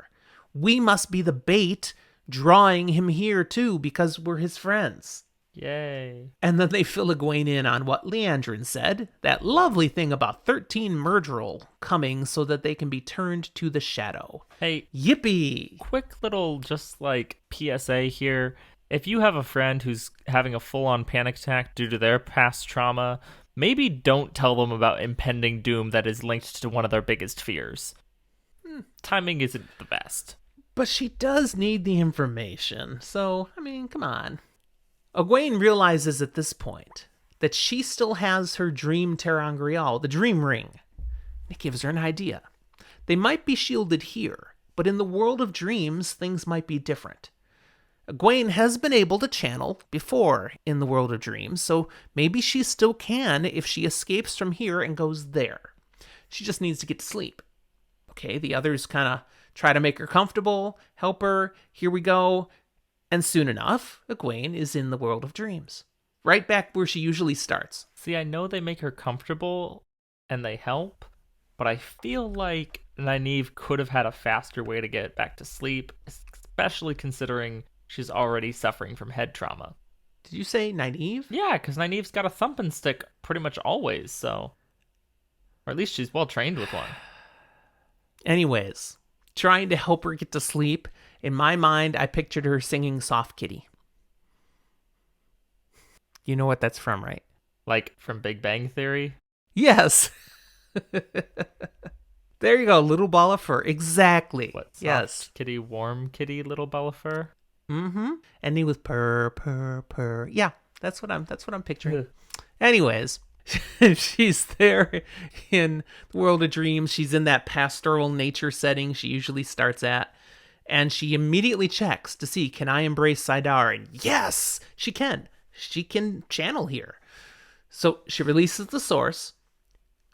Speaker 2: We must be the bait drawing him here, too, because we're his friends.
Speaker 1: Yay.
Speaker 2: And then they fill Egwene in on what Leandrin said, that lovely thing about 13 Murdril coming so that they can be turned to the shadow.
Speaker 1: Hey,
Speaker 2: Yippee!
Speaker 1: quick little PSA here. If you have a friend who's having a full-on panic attack due to their past trauma, maybe don't tell them about impending doom that is linked to one of their biggest fears. Timing isn't the best.
Speaker 2: But she does need the information, so, I mean, come on. Egwene realizes at this point that she still has her dream ter'angreal, the dream ring. It gives her an idea. They might be shielded here, but in the world of dreams, things might be different. Egwene has been able to channel before in the world of dreams, so maybe she still can if she escapes from here and goes there. She just needs to get to sleep. Okay, the others kind of try to make her comfortable, help her, here we go. And soon enough, Egwene is in the world of dreams. Right back where she usually starts.
Speaker 1: See, I know they make her comfortable and they help, but I feel like Nynaeve could have had a faster way to get back to sleep, especially considering she's already suffering from head trauma.
Speaker 2: Did you say Nynaeve?
Speaker 1: Yeah, because Nynaeve's got a thumping stick pretty much always, so... Or at least she's well trained with one.
Speaker 2: Anyways, trying to help her get to sleep, in my mind, I pictured her singing Soft Kitty. You know what that's from, right?
Speaker 1: Like from Big Bang Theory?
Speaker 2: Yes! There you go, little ball of fur. Exactly.
Speaker 1: What, soft
Speaker 2: yes.
Speaker 1: kitty, warm kitty, little ball of fur?
Speaker 2: Mm-hmm. Ending with purr, purr, purr. Yeah, that's what I'm picturing. Anyways, she's there in the world of dreams. She's in that pastoral nature setting she usually starts at. And she immediately checks to see, can I embrace Saidar? And yes, she can. She can channel here. So she releases the source,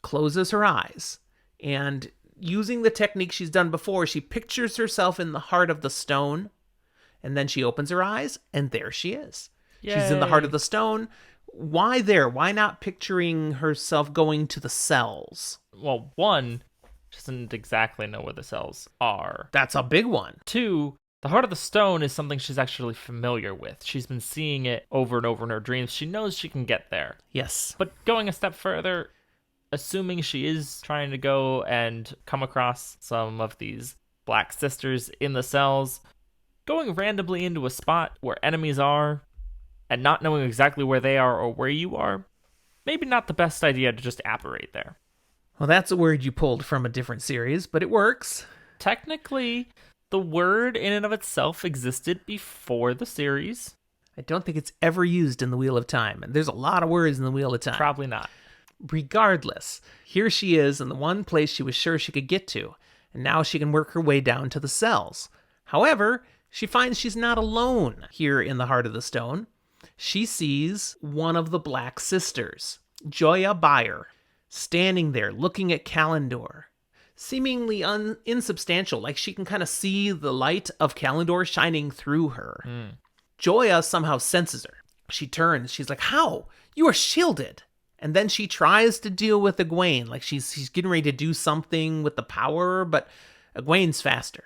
Speaker 2: closes her eyes, and using the technique she's done before, she pictures herself in the heart of the stone, and then she opens her eyes, and there she is.
Speaker 1: Yay.
Speaker 2: She's in the heart of the stone. Why there? Why not picturing herself going to the cells?
Speaker 1: Well, one, she doesn't exactly know where the cells are.
Speaker 2: That's a big one.
Speaker 1: Two, the Heart of the Stone is something she's actually familiar with. She's been seeing it over and over in her dreams. She knows she can get there.
Speaker 2: Yes.
Speaker 1: But going a step further, assuming she is trying to go and come across some of these black sisters in the cells, going randomly into a spot where enemies are and not knowing exactly where they are or where you are, maybe not the best idea to just apparate there.
Speaker 2: Well, that's a word you pulled from a different series, but it works.
Speaker 1: Technically, the word in and of itself existed before the series.
Speaker 2: I don't think it's ever used in the Wheel of Time. And there's a lot of words in the Wheel of Time.
Speaker 1: Probably not.
Speaker 2: Regardless, here she is in the one place she was sure she could get to, and now she can work her way down to the cells. However, she finds she's not alone here in the heart of the stone. She sees one of the Black Sisters, Joya Bayer, standing there looking at Kalendor, seemingly insubstantial, like she can kind of see the light of Kalendor shining through her. Joya somehow senses her. She turns, she's like, "How? You are shielded!" And then she tries to deal with Egwene, like she's getting ready to do something with the power, but Egwene's faster.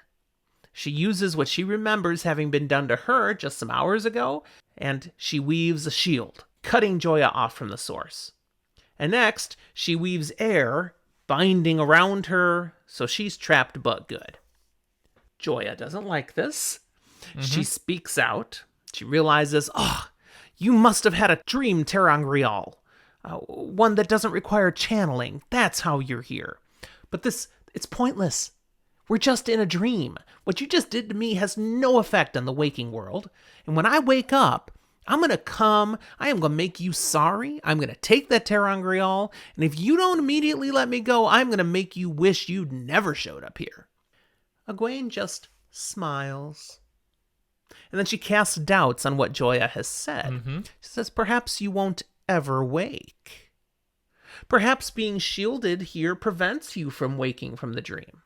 Speaker 2: She uses what she remembers having been done to her just some hours ago, and she weaves a shield, cutting Joya off from the source. And next, she weaves air, binding around her, so she's trapped but good. Joya doesn't like this. She speaks out. She realizes, you must have had a dream, Terangrial. One that doesn't require channeling. That's how you're here. But it's pointless. We're just in a dream. What you just did to me has no effect on the waking world. And when I wake up, I'm going to come. I am going to make you sorry. I'm going to take that Terangrial. And if you don't immediately let me go, I'm going to make you wish you'd never showed up here. Egwene just smiles. And then she casts doubts on what Joya has said. She says, perhaps you won't ever wake. Perhaps being shielded here prevents you from waking from the dream.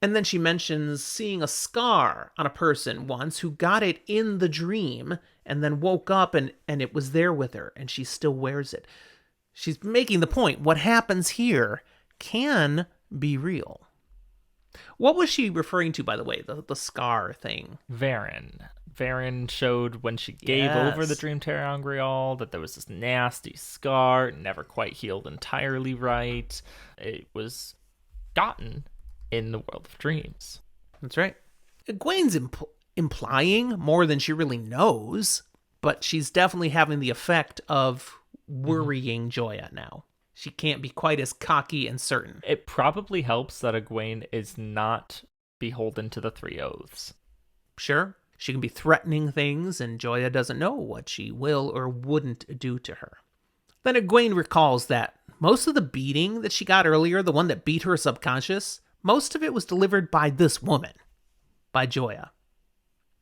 Speaker 2: And then she mentions seeing a scar on a person once who got it in the dream and then woke up and it was there with her and she still wears it. She's making the point. What happens here can be real. What was she referring to, by the way, the scar thing?
Speaker 1: Varen. Varen showed when she gave over the Dream Terangrial that there was this nasty scar, never quite healed entirely right. It was gotten in the world of dreams.
Speaker 2: That's right. Egwene's implying more than she really knows, but she's definitely having the effect of worrying Joya now. She can't be quite as cocky and certain.
Speaker 1: It probably helps that Egwene is not beholden to the Three Oaths.
Speaker 2: Sure, she can be threatening things, and Joya doesn't know what she will or wouldn't do to her. Then Egwene recalls that most of the beating that she got earlier, the one that beat her subconscious, most of it was delivered by this woman, by Joya.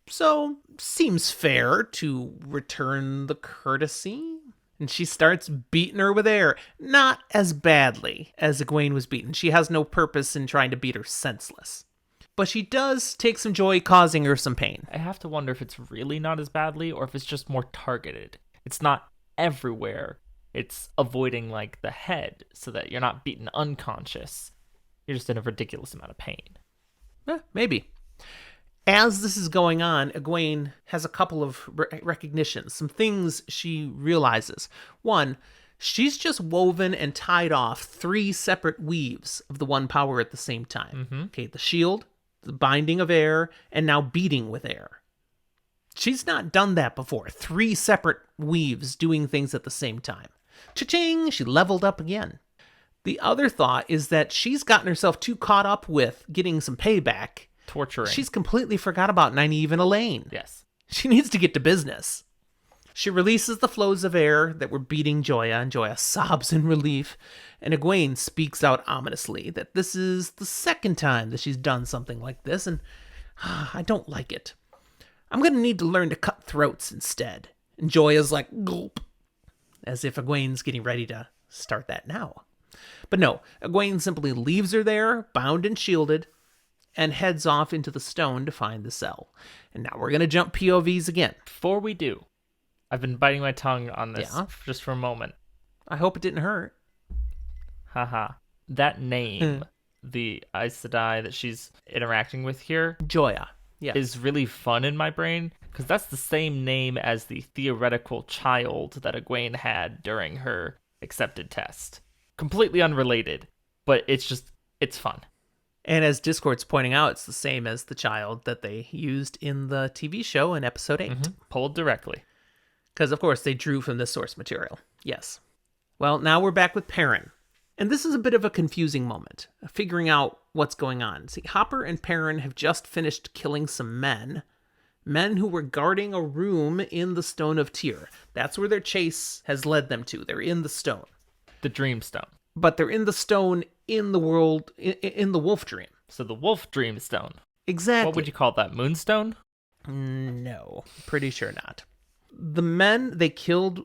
Speaker 2: So, seems fair to return the courtesy. And she starts beating her with air. Not as badly as Egwene was beaten. She has no purpose in trying to beat her senseless. But she does take some joy causing her some pain.
Speaker 1: I have to wonder if it's really not as badly or if it's just more targeted. It's not everywhere. It's avoiding, like, the head so that you're not beaten unconscious. You're just in a ridiculous amount of pain.
Speaker 2: Maybe. As this is going on, Egwene has a couple of recognitions, some things she realizes. One, she's just woven and tied off 3 separate weaves of the one power at the same time. Okay, the shield, the binding of air, and now beating with air. She's not done that before. 3 separate weaves doing things at the same time. Cha-ching! She leveled up again. The other thought is that she's gotten herself too caught up with getting some payback.
Speaker 1: Torturing.
Speaker 2: She's completely forgot about Nynaeve and Elaine.
Speaker 1: Yes.
Speaker 2: She needs to get to business. She releases the flows of air that were beating Joya, and Joya sobs in relief. And Egwene speaks out ominously that this is the second time that she's done something like this, and I don't like it. I'm going to need to learn to cut throats instead. And Joya's like, gulp, as if Egwene's getting ready to start that now. But no, Egwene simply leaves her there, bound and shielded, and heads off into the stone to find the cell. And now we're going to jump POVs again.
Speaker 1: Before we do, I've been biting my tongue on this just for a moment.
Speaker 2: I hope it didn't hurt.
Speaker 1: Haha. That name, the Aes Sedai that she's interacting with here,
Speaker 2: Joya. Yeah.
Speaker 1: is really fun in my brain, because that's the same name as the theoretical child that Egwene had during her accepted test. Completely unrelated, but it's fun.
Speaker 2: And as Discord's pointing out, it's the same as the child that they used in the TV show in episode 8.
Speaker 1: Mm-hmm. Pulled directly.
Speaker 2: Because, of course, they drew from the source material. Yes. Well, now we're back with Perrin. And this is a bit of a confusing moment, figuring out what's going on. See, Hopper and Perrin have just finished killing some men who were guarding a room in the Stone of Tyr. That's where their chase has led them to. They're in the stone.
Speaker 1: The Dreamstone.
Speaker 2: But they're in the stone in the world, in the Wolf Dream.
Speaker 1: So the Wolf Dreamstone.
Speaker 2: Exactly.
Speaker 1: What would you call that? Moonstone?
Speaker 2: No, pretty sure not. The men they killed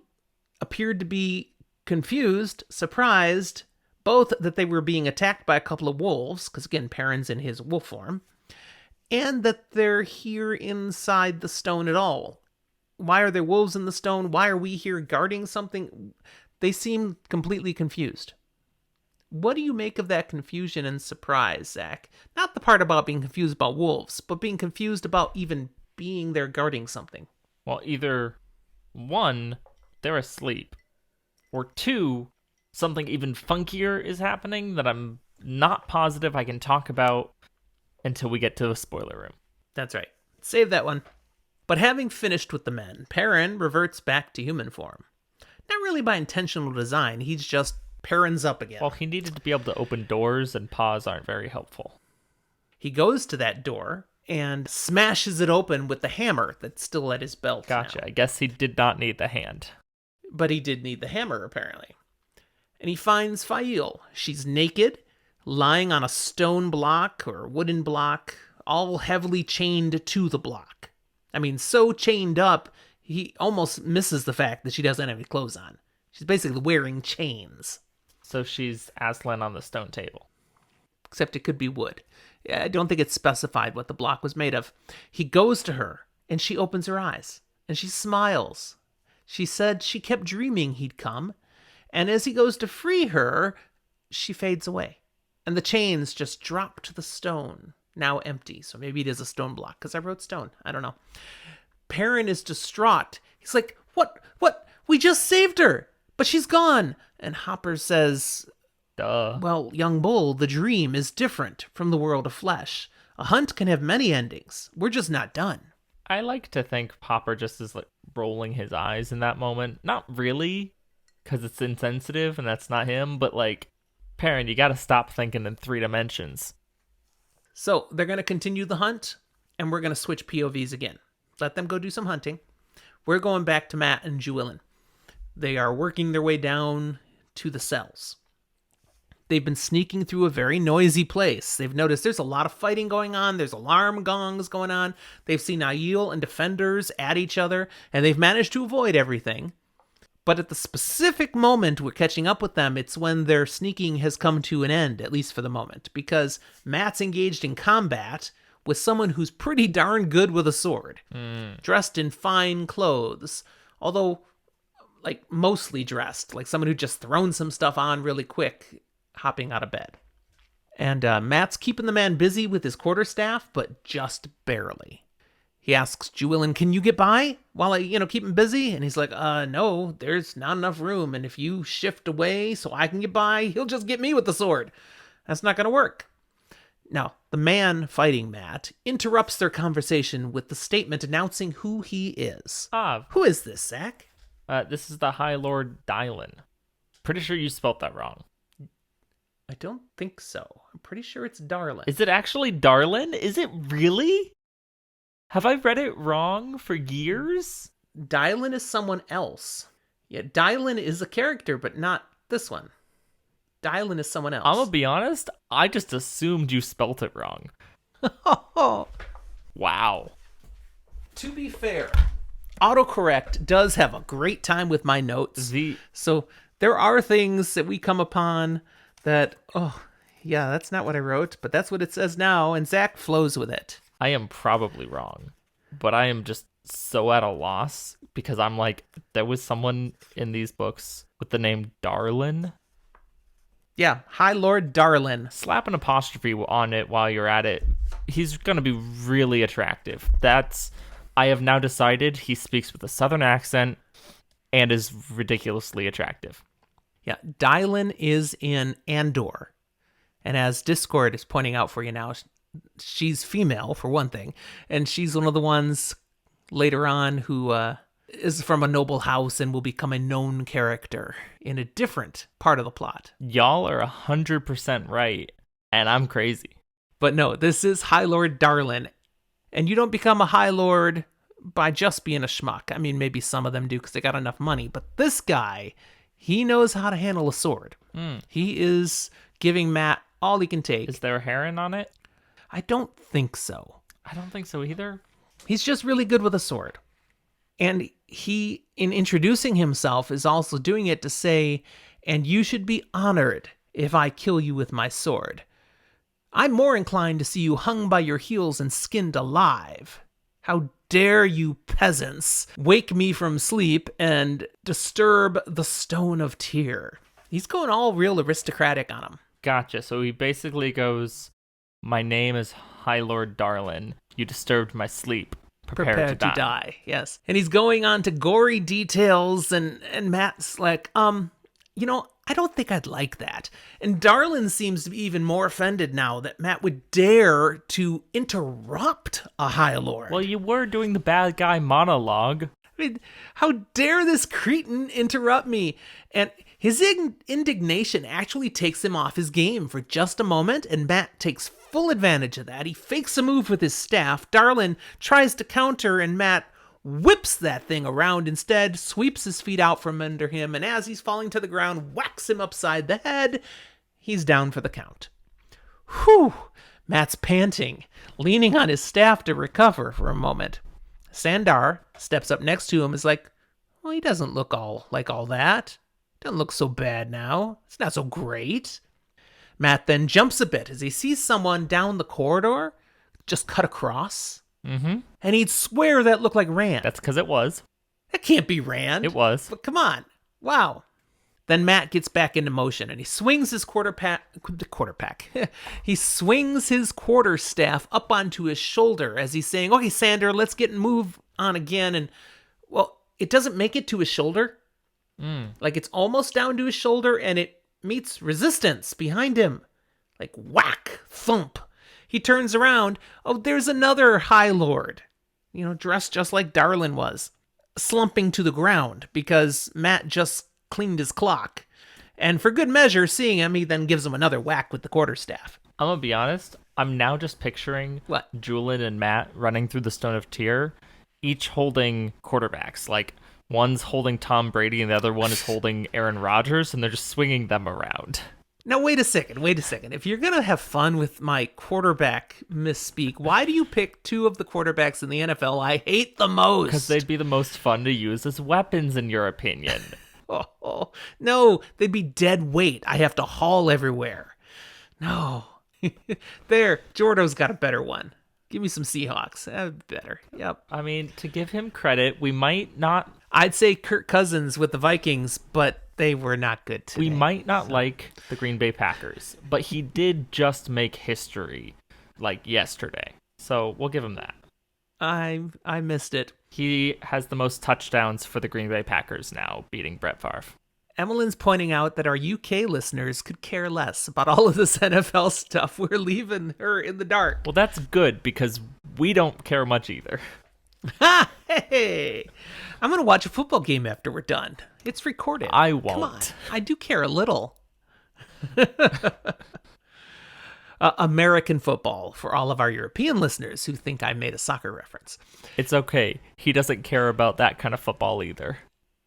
Speaker 2: appeared to be confused, surprised, both that they were being attacked by a couple of wolves, because again, Perrin's in his wolf form, and that they're here inside the stone at all. Why are there wolves in the stone? Why are we here guarding something? They seem completely confused. What do you make of that confusion and surprise, Zach? Not the part about being confused about wolves, but being confused about even being there guarding something.
Speaker 1: Well, either one, they're asleep, or two, something even funkier is happening that I'm not positive I can talk about until we get to the spoiler room.
Speaker 2: That's right. Save that one. But having finished with the men, Perrin reverts back to human form. Not really by intentional design, he's just Perrin's up again.
Speaker 1: Well, he needed to be able to open doors, and paws aren't very helpful.
Speaker 2: He goes to that door and smashes it open with the hammer that's still at his belt.
Speaker 1: Gotcha.
Speaker 2: Now.
Speaker 1: I guess he did not need the hand.
Speaker 2: But he did need the hammer, apparently. And he finds Fail. She's naked, lying on a stone block or wooden block, all heavily chained to the block. I mean, so chained up, he almost misses the fact that she doesn't have any clothes on. She's basically wearing chains.
Speaker 1: So she's Aslan on the stone table.
Speaker 2: Except it could be wood. I don't think it's specified what the block was made of. He goes to her, and she opens her eyes, and she smiles. She said she kept dreaming he'd come, and as he goes to free her, she fades away. And the chains just drop to the stone, now empty. So maybe it is a stone block, because I wrote stone. I don't know. Perrin is distraught. He's like, What? We just saved her, but she's gone. And Hopper says,
Speaker 1: Duh.
Speaker 2: Well, young bull, the dream is different from the world of flesh. A hunt can have many endings. We're just not done.
Speaker 1: I like to think Hopper just is like rolling his eyes in that moment. Not really, because it's insensitive and that's not him, but like, Perrin, you gotta stop thinking in 3 dimensions.
Speaker 2: So they're going to continue the hunt, and we're going to switch POVs again. Let them go do some hunting. We're going back to Matt and Jewelin. They are working their way down to the cells. They've been sneaking through a very noisy place. They've noticed there's a lot of fighting going on. There's alarm gongs going on. They've seen Aiel and defenders at each other, and they've managed to avoid everything. But at the specific moment we're catching up with them, it's when their sneaking has come to an end, at least for the moment, because Matt's engaged in combat with someone who's pretty darn good with a sword, dressed in fine clothes, although, like, mostly dressed, like someone who just thrown some stuff on really quick, hopping out of bed. And Matt's keeping the man busy with his quarterstaff, but just barely. He asks Jewelin, can you get by while I, keep him busy? And he's like, no, there's not enough room. And if you shift away so I can get by, he'll just get me with the sword. That's not going to work. Now, the man fighting Matt interrupts their conversation with the statement announcing who he is. Who is this, Zach?
Speaker 1: This is the High Lord Dylan. Pretty sure you spelt that wrong.
Speaker 2: I don't think so. I'm pretty sure it's Darlin.
Speaker 1: Is it actually Darlin? Is it really? Have I read it wrong for years?
Speaker 2: Dylan is someone else. Yeah, Dylan is a character, but not this one. Dylan is someone else.
Speaker 1: I'm gonna be honest, I just assumed you spelt it wrong. Wow.
Speaker 2: To be fair, autocorrect does have a great time with my notes. So there are things that we come upon that, oh, yeah, that's not what I wrote, but that's what it says now, and Zach flows with it.
Speaker 1: I am probably wrong, but I am just so at a loss because I'm like, there was someone in these books with the name Darlin.
Speaker 2: Yeah, High Lord Darlin.
Speaker 1: Slap an apostrophe on it while you're at it. He's going to be really attractive. I have now decided he speaks with a southern accent and is ridiculously attractive.
Speaker 2: Yeah, Dylan is in Andor. And as Discord is pointing out for you now, she's female, for one thing. And she's one of the ones later on who is from a noble house and will become a known character in a different part of the plot.
Speaker 1: Y'all are 100% right, and I'm crazy.
Speaker 2: But no, this is High Lord Darlin. And you don't become a High Lord by just being a schmuck. I mean, maybe some of them do because they got enough money. But this guy, he knows how to handle a sword. He is giving Matt all he can take.
Speaker 1: Is there a heron on it?
Speaker 2: I don't think so.
Speaker 1: I don't think so either.
Speaker 2: He's just really good with a sword. And he, in introducing himself, is also doing it to say, and you should be honored if I kill you with my sword. I'm more inclined to see you hung by your heels and skinned alive. How dare you peasants wake me from sleep and disturb the stone of Tyr. He's going all real aristocratic on him.
Speaker 1: Gotcha. So he basically goes, my name is High Lord Darlin. You disturbed my sleep. Prepare to die.
Speaker 2: Yes. And he's going on to gory details, and Matt's like, I don't think I'd like that. And Darlin seems to be even more offended now that Matt would dare to interrupt a High Lord.
Speaker 1: Well, you were doing the bad guy monologue.
Speaker 2: I mean, how dare this cretin interrupt me? And his indignation actually takes him off his game for just a moment, and Matt takes full advantage of that. He fakes a move with his staff. Darlin tries to counter, and Matt whips that thing around instead, sweeps his feet out from under him, and as he's falling to the ground, whacks him upside the head. He's down for the count. Whew! Matt's panting, leaning on his staff to recover for a moment. Sandar steps up next to him, is like, well, he doesn't look all that. Doesn't look so bad now. It's not so great. Matt then jumps a bit as he sees someone down the corridor just cut across.
Speaker 1: Mm-hmm.
Speaker 2: And he'd swear that looked like Rand.
Speaker 1: That's because it was.
Speaker 2: That can't be Rand.
Speaker 1: It was.
Speaker 2: But come on. Wow. Then Matt gets back into motion and he swings his he swings his quarterstaff up onto his shoulder as he's saying, okay, Sander, let's get and move on again. And, well, it doesn't make it to his shoulder. Like it's almost down to his shoulder and it meets resistance behind him. Like whack, thump. He turns around. Oh, there's another High Lord, dressed just like Darlin was, slumping to the ground because Matt just cleaned his clock. And for good measure, seeing him, he then gives him another whack with the quarterstaff.
Speaker 1: I'm going to be honest. I'm now just picturing Julian and Matt running through the Stone of Tyr, each holding quarterbacks. Like one's holding Tom Brady and the other one is holding Aaron Rodgers, and they're just swinging them around.
Speaker 2: Now, wait a second. If you're going to have fun with my quarterback misspeak, why do you pick two of the quarterbacks in the NFL I hate the most?
Speaker 1: Because they'd be the most fun to use as weapons, in your opinion.
Speaker 2: No, they'd be dead weight. I have to haul everywhere. No. There, Jordo's got a better one. Give me some Seahawks. Better. Yep.
Speaker 1: I mean, to give him credit, we might not...
Speaker 2: I'd say Kirk Cousins with the Vikings, but they were not good today.
Speaker 1: We might not like the Green Bay Packers, but he did just make history, like yesterday. So we'll give him that.
Speaker 2: I missed it.
Speaker 1: He has the most touchdowns for the Green Bay Packers now, beating Brett Favre.
Speaker 2: Emmeline's pointing out that our UK listeners could care less about all of this NFL stuff. We're leaving her in the dark.
Speaker 1: Well, that's good because we don't care much either.
Speaker 2: Hey, I'm going to watch a football game after we're done. It's recorded.
Speaker 1: I won't.
Speaker 2: Come on. I do care a little. American football for all of our European listeners who think I made a soccer reference.
Speaker 1: It's okay. He doesn't care about that kind of football either.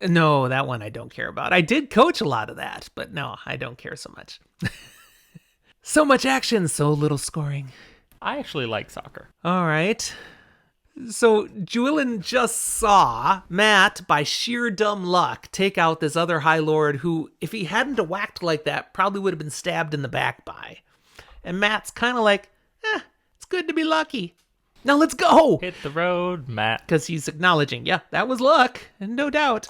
Speaker 2: No, that one I don't care about. I did coach a lot of that, but no, I don't care so much. So much action, so little scoring.
Speaker 1: I actually like soccer.
Speaker 2: All right. So Julian just saw Matt, by sheer dumb luck, take out this other High Lord who, if he hadn't whacked like that, probably would have been stabbed in the back by. And Matt's kind of like, it's good to be lucky. Now let's go!
Speaker 1: Hit the road, Matt.
Speaker 2: Because he's acknowledging, yeah, that was luck, no doubt.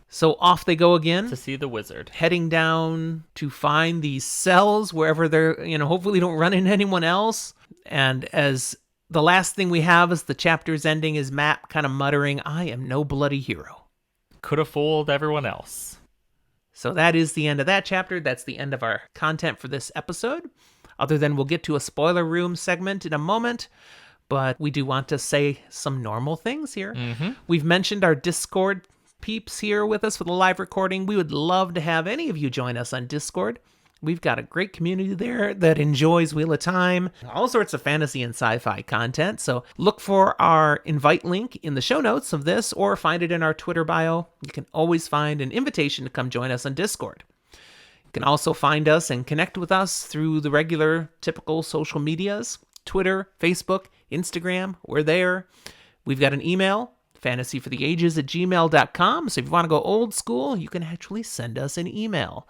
Speaker 2: So off they go again.
Speaker 1: To see the wizard.
Speaker 2: Heading down to find these cells wherever they're, hopefully don't run into anyone else. And as the last thing we have is the chapter's ending is Matt kind of muttering, I am no bloody hero.
Speaker 1: Could have fooled everyone else.
Speaker 2: So that is the end of that chapter. That's the end of our content for this episode. Other than we'll get to a spoiler room segment in a moment. But we do want to say some normal things here.
Speaker 1: Mm-hmm.
Speaker 2: We've mentioned our Discord peeps here with us for the live recording. We would love to have any of you join us on Discord. We've got a great community there that enjoys Wheel of Time, all sorts of fantasy and sci-fi content. So look for our invite link in the show notes of this or find it in our Twitter bio. You can always find an invitation to come join us on Discord. You can also find us and connect with us through the regular, typical social medias, Twitter, Facebook, Instagram. We're there. We've got an email, fantasyfortheages@gmail.com. So if you want to go old school, you can actually send us an email.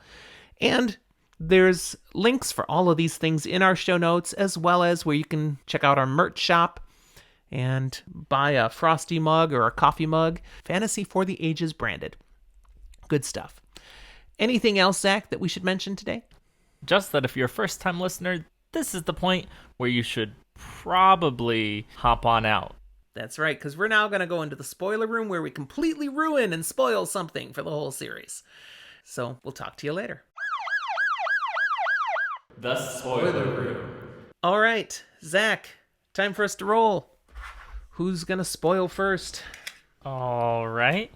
Speaker 2: And there's links for all of these things in our show notes, as well as where you can check out our merch shop and buy a Frosty mug or a coffee mug, Fantasy for the Ages branded. Good stuff. Anything else, Zach, that we should mention today?
Speaker 1: Just that if you're a first-time listener, this is the point where you should probably hop on out.
Speaker 2: That's right, because we're now going to go into the spoiler room where we completely ruin and spoil something for the whole series. So we'll talk to you later.
Speaker 1: The spoiler room.
Speaker 2: All right, Zach, time for us to roll. Who's going to spoil first?
Speaker 1: All right.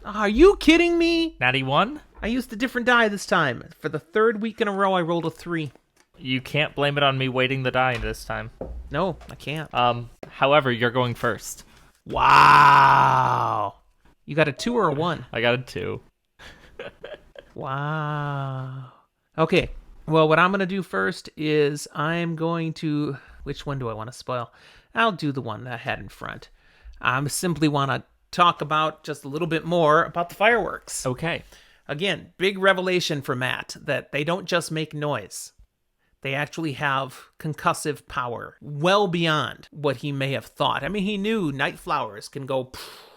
Speaker 2: Are you kidding me?
Speaker 1: Natty 1?
Speaker 2: I used a different die this time. For the third week in a row, I rolled a 3.
Speaker 1: You can't blame it on me weighting the die this time.
Speaker 2: No, I can't.
Speaker 1: However, you're going first.
Speaker 2: Wow. You got a 2 or a 1?
Speaker 1: I got a 2.
Speaker 2: Wow. Okay. Well, what I'm going to do first is I'm going to... Which one do I want to spoil? I'll do the one that I had in front. I simply want to talk about just a little bit more about the fireworks.
Speaker 1: Okay.
Speaker 2: Again, big revelation for Matt that they don't just make noise. They actually have concussive power well beyond what he may have thought. I mean, he knew night flowers can go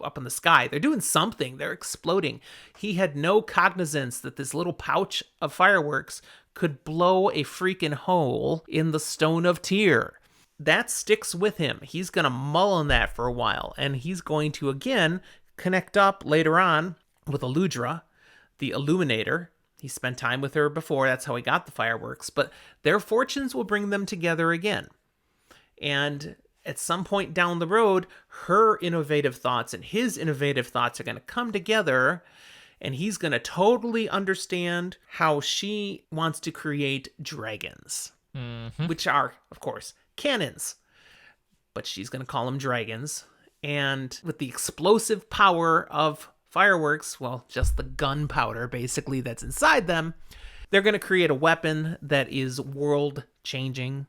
Speaker 2: up in the sky. They're doing something. They're exploding. He had no cognizance that this little pouch of fireworks could blow a freaking hole in the Stone of Tyr. That sticks with him. He's going to mull on that for a while. And he's going to, again, connect up later on with Eludra, the Illuminator. He spent time with her before. That's how he got the fireworks. But their fortunes will bring them together again. And at some point down the road, her innovative thoughts and his innovative thoughts are going to come together. And he's going to totally understand how she wants to create dragons. Which are, of course, cannons. But she's going to call them dragons. And with the explosive power of fireworks, well, just the gunpowder basically that's inside them, they're going to create a weapon that is world-changing.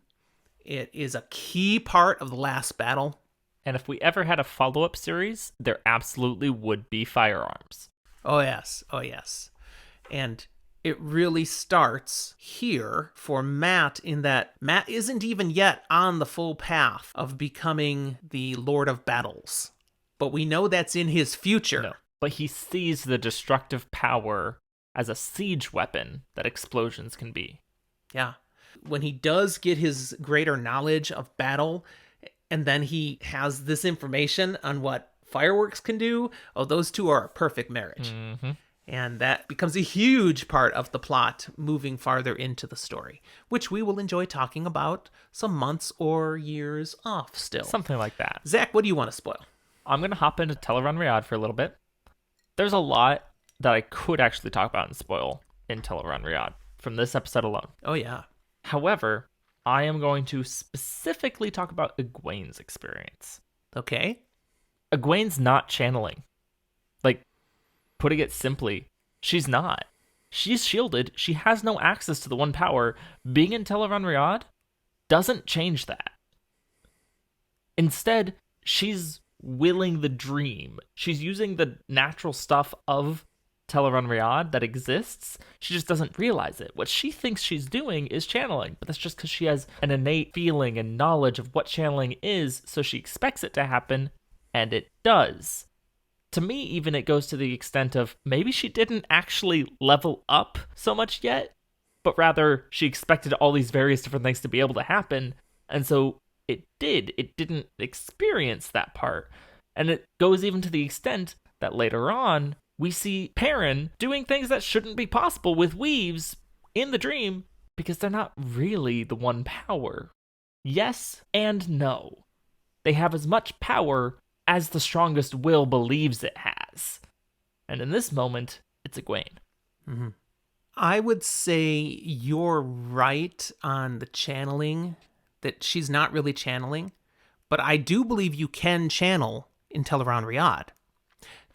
Speaker 2: It is a key part of the last battle.
Speaker 1: And if we ever had a follow-up series, there absolutely would be firearms.
Speaker 2: Oh, yes. Oh, yes. And it really starts here for Matt in that Matt isn't even yet on the full path of becoming the Lord of Battles. But we know that's in his future.
Speaker 1: No. But he sees the destructive power as a siege weapon that explosions can be.
Speaker 2: Yeah. When he does get his greater knowledge of battle, and then he has this information on what fireworks can do, oh, those two are a perfect marriage.
Speaker 1: Mm-hmm.
Speaker 2: And that becomes a huge part of the plot moving farther into the story, which we will enjoy talking about some months or years off still.
Speaker 1: Something like that.
Speaker 2: Zach, what do you want to spoil?
Speaker 1: I'm going to hop into Teleron Riyadh for a little bit. There's a lot that I could actually talk about and spoil in Teleron Riyadh from this episode alone.
Speaker 2: Oh, yeah.
Speaker 1: However, I am going to specifically talk about Egwene's experience.
Speaker 2: Okay.
Speaker 1: Egwene's not channeling. Like, putting it simply, she's not. She's shielded. She has no access to the one power. Being in Teleron Riyadh, doesn't change that. Instead, she's willing the dream. She's using the natural stuff of Teleron Riyadh that exists. She just doesn't realize it. What she thinks she's doing is channeling, but that's just because she has an innate feeling and knowledge of what channeling is, so she expects it to happen, and it does. To me, even it goes to the extent of maybe she didn't actually level up so much yet, but rather she expected all these various different things to be able to happen, and so it did. It didn't experience that part. And it goes even to the extent that later on, we see Perrin doing things that shouldn't be possible with weaves in the dream because they're not really the one power. Yes and no. They have as much power as the strongest will believes it has. And in this moment, it's Egwene.
Speaker 2: Mm-hmm. I would say you're right on the channeling, that she's not really channeling, but I do believe you can channel in Teleron Riyadh.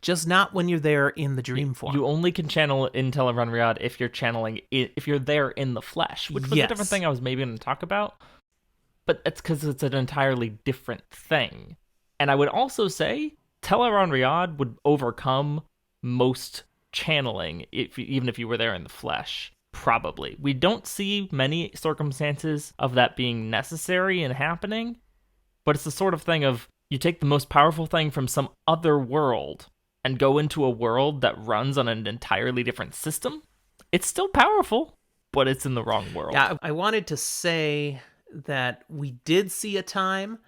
Speaker 2: Just not when you're there in the dream form.
Speaker 1: You only can channel in Teleron Riyadh if you're channeling if you're there in the flesh, which was a different thing I was maybe going to talk about. But it's because it's an entirely different thing. And I would also say Teleron Riyadh would overcome most channeling, even if you were there in the flesh. Probably. We don't see many circumstances of that being necessary and happening, but it's the sort of thing of you take the most powerful thing from some other world and go into a world that runs on an entirely different system. It's still powerful, but it's in the wrong world.
Speaker 2: Yeah, I wanted to say that we did see a time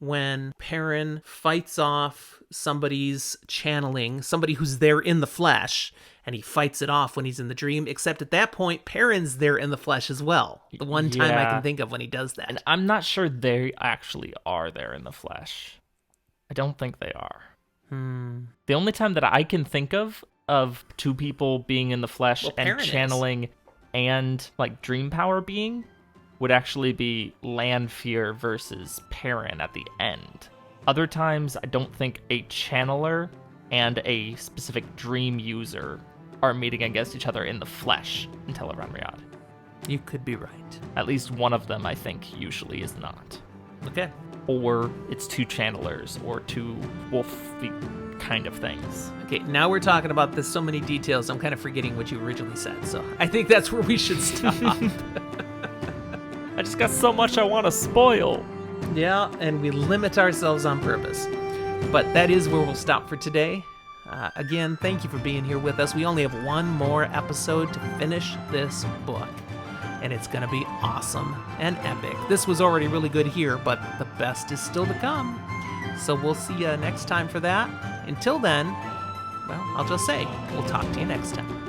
Speaker 2: when Perrin fights off somebody's channeling, somebody who's there in the flesh, and he fights it off when he's in the dream, except at that point, Perrin's there in the flesh as well. The one time I can think of when he does that.
Speaker 1: And I'm not sure they actually are there in the flesh. I don't think they are. The only time that I can think of two people being in the flesh and channeling and like dream power being would actually be Lanfear versus Perrin at the end. Other times, I don't think a channeler and a specific dream user are meeting against each other in the flesh in Teleron Riyadh.
Speaker 2: You could be right.
Speaker 1: At least one of them, I think, usually is not.
Speaker 2: Okay.
Speaker 1: Or it's two channelers, or two wolfy kind of things.
Speaker 2: Okay, now we're talking about this so many details, I'm kind of forgetting what you originally said, so I think that's where we should stop.
Speaker 1: I just got so much I want to spoil.
Speaker 2: Yeah, and we limit ourselves on purpose. But that is where we'll stop for today. Again, thank you for being here with us. We only have one more episode to finish this book, and it's going to be awesome and epic. This was already really good here, but the best is still to come. So we'll see you next time for that. Until then, well, I'll just say, we'll talk to you next time.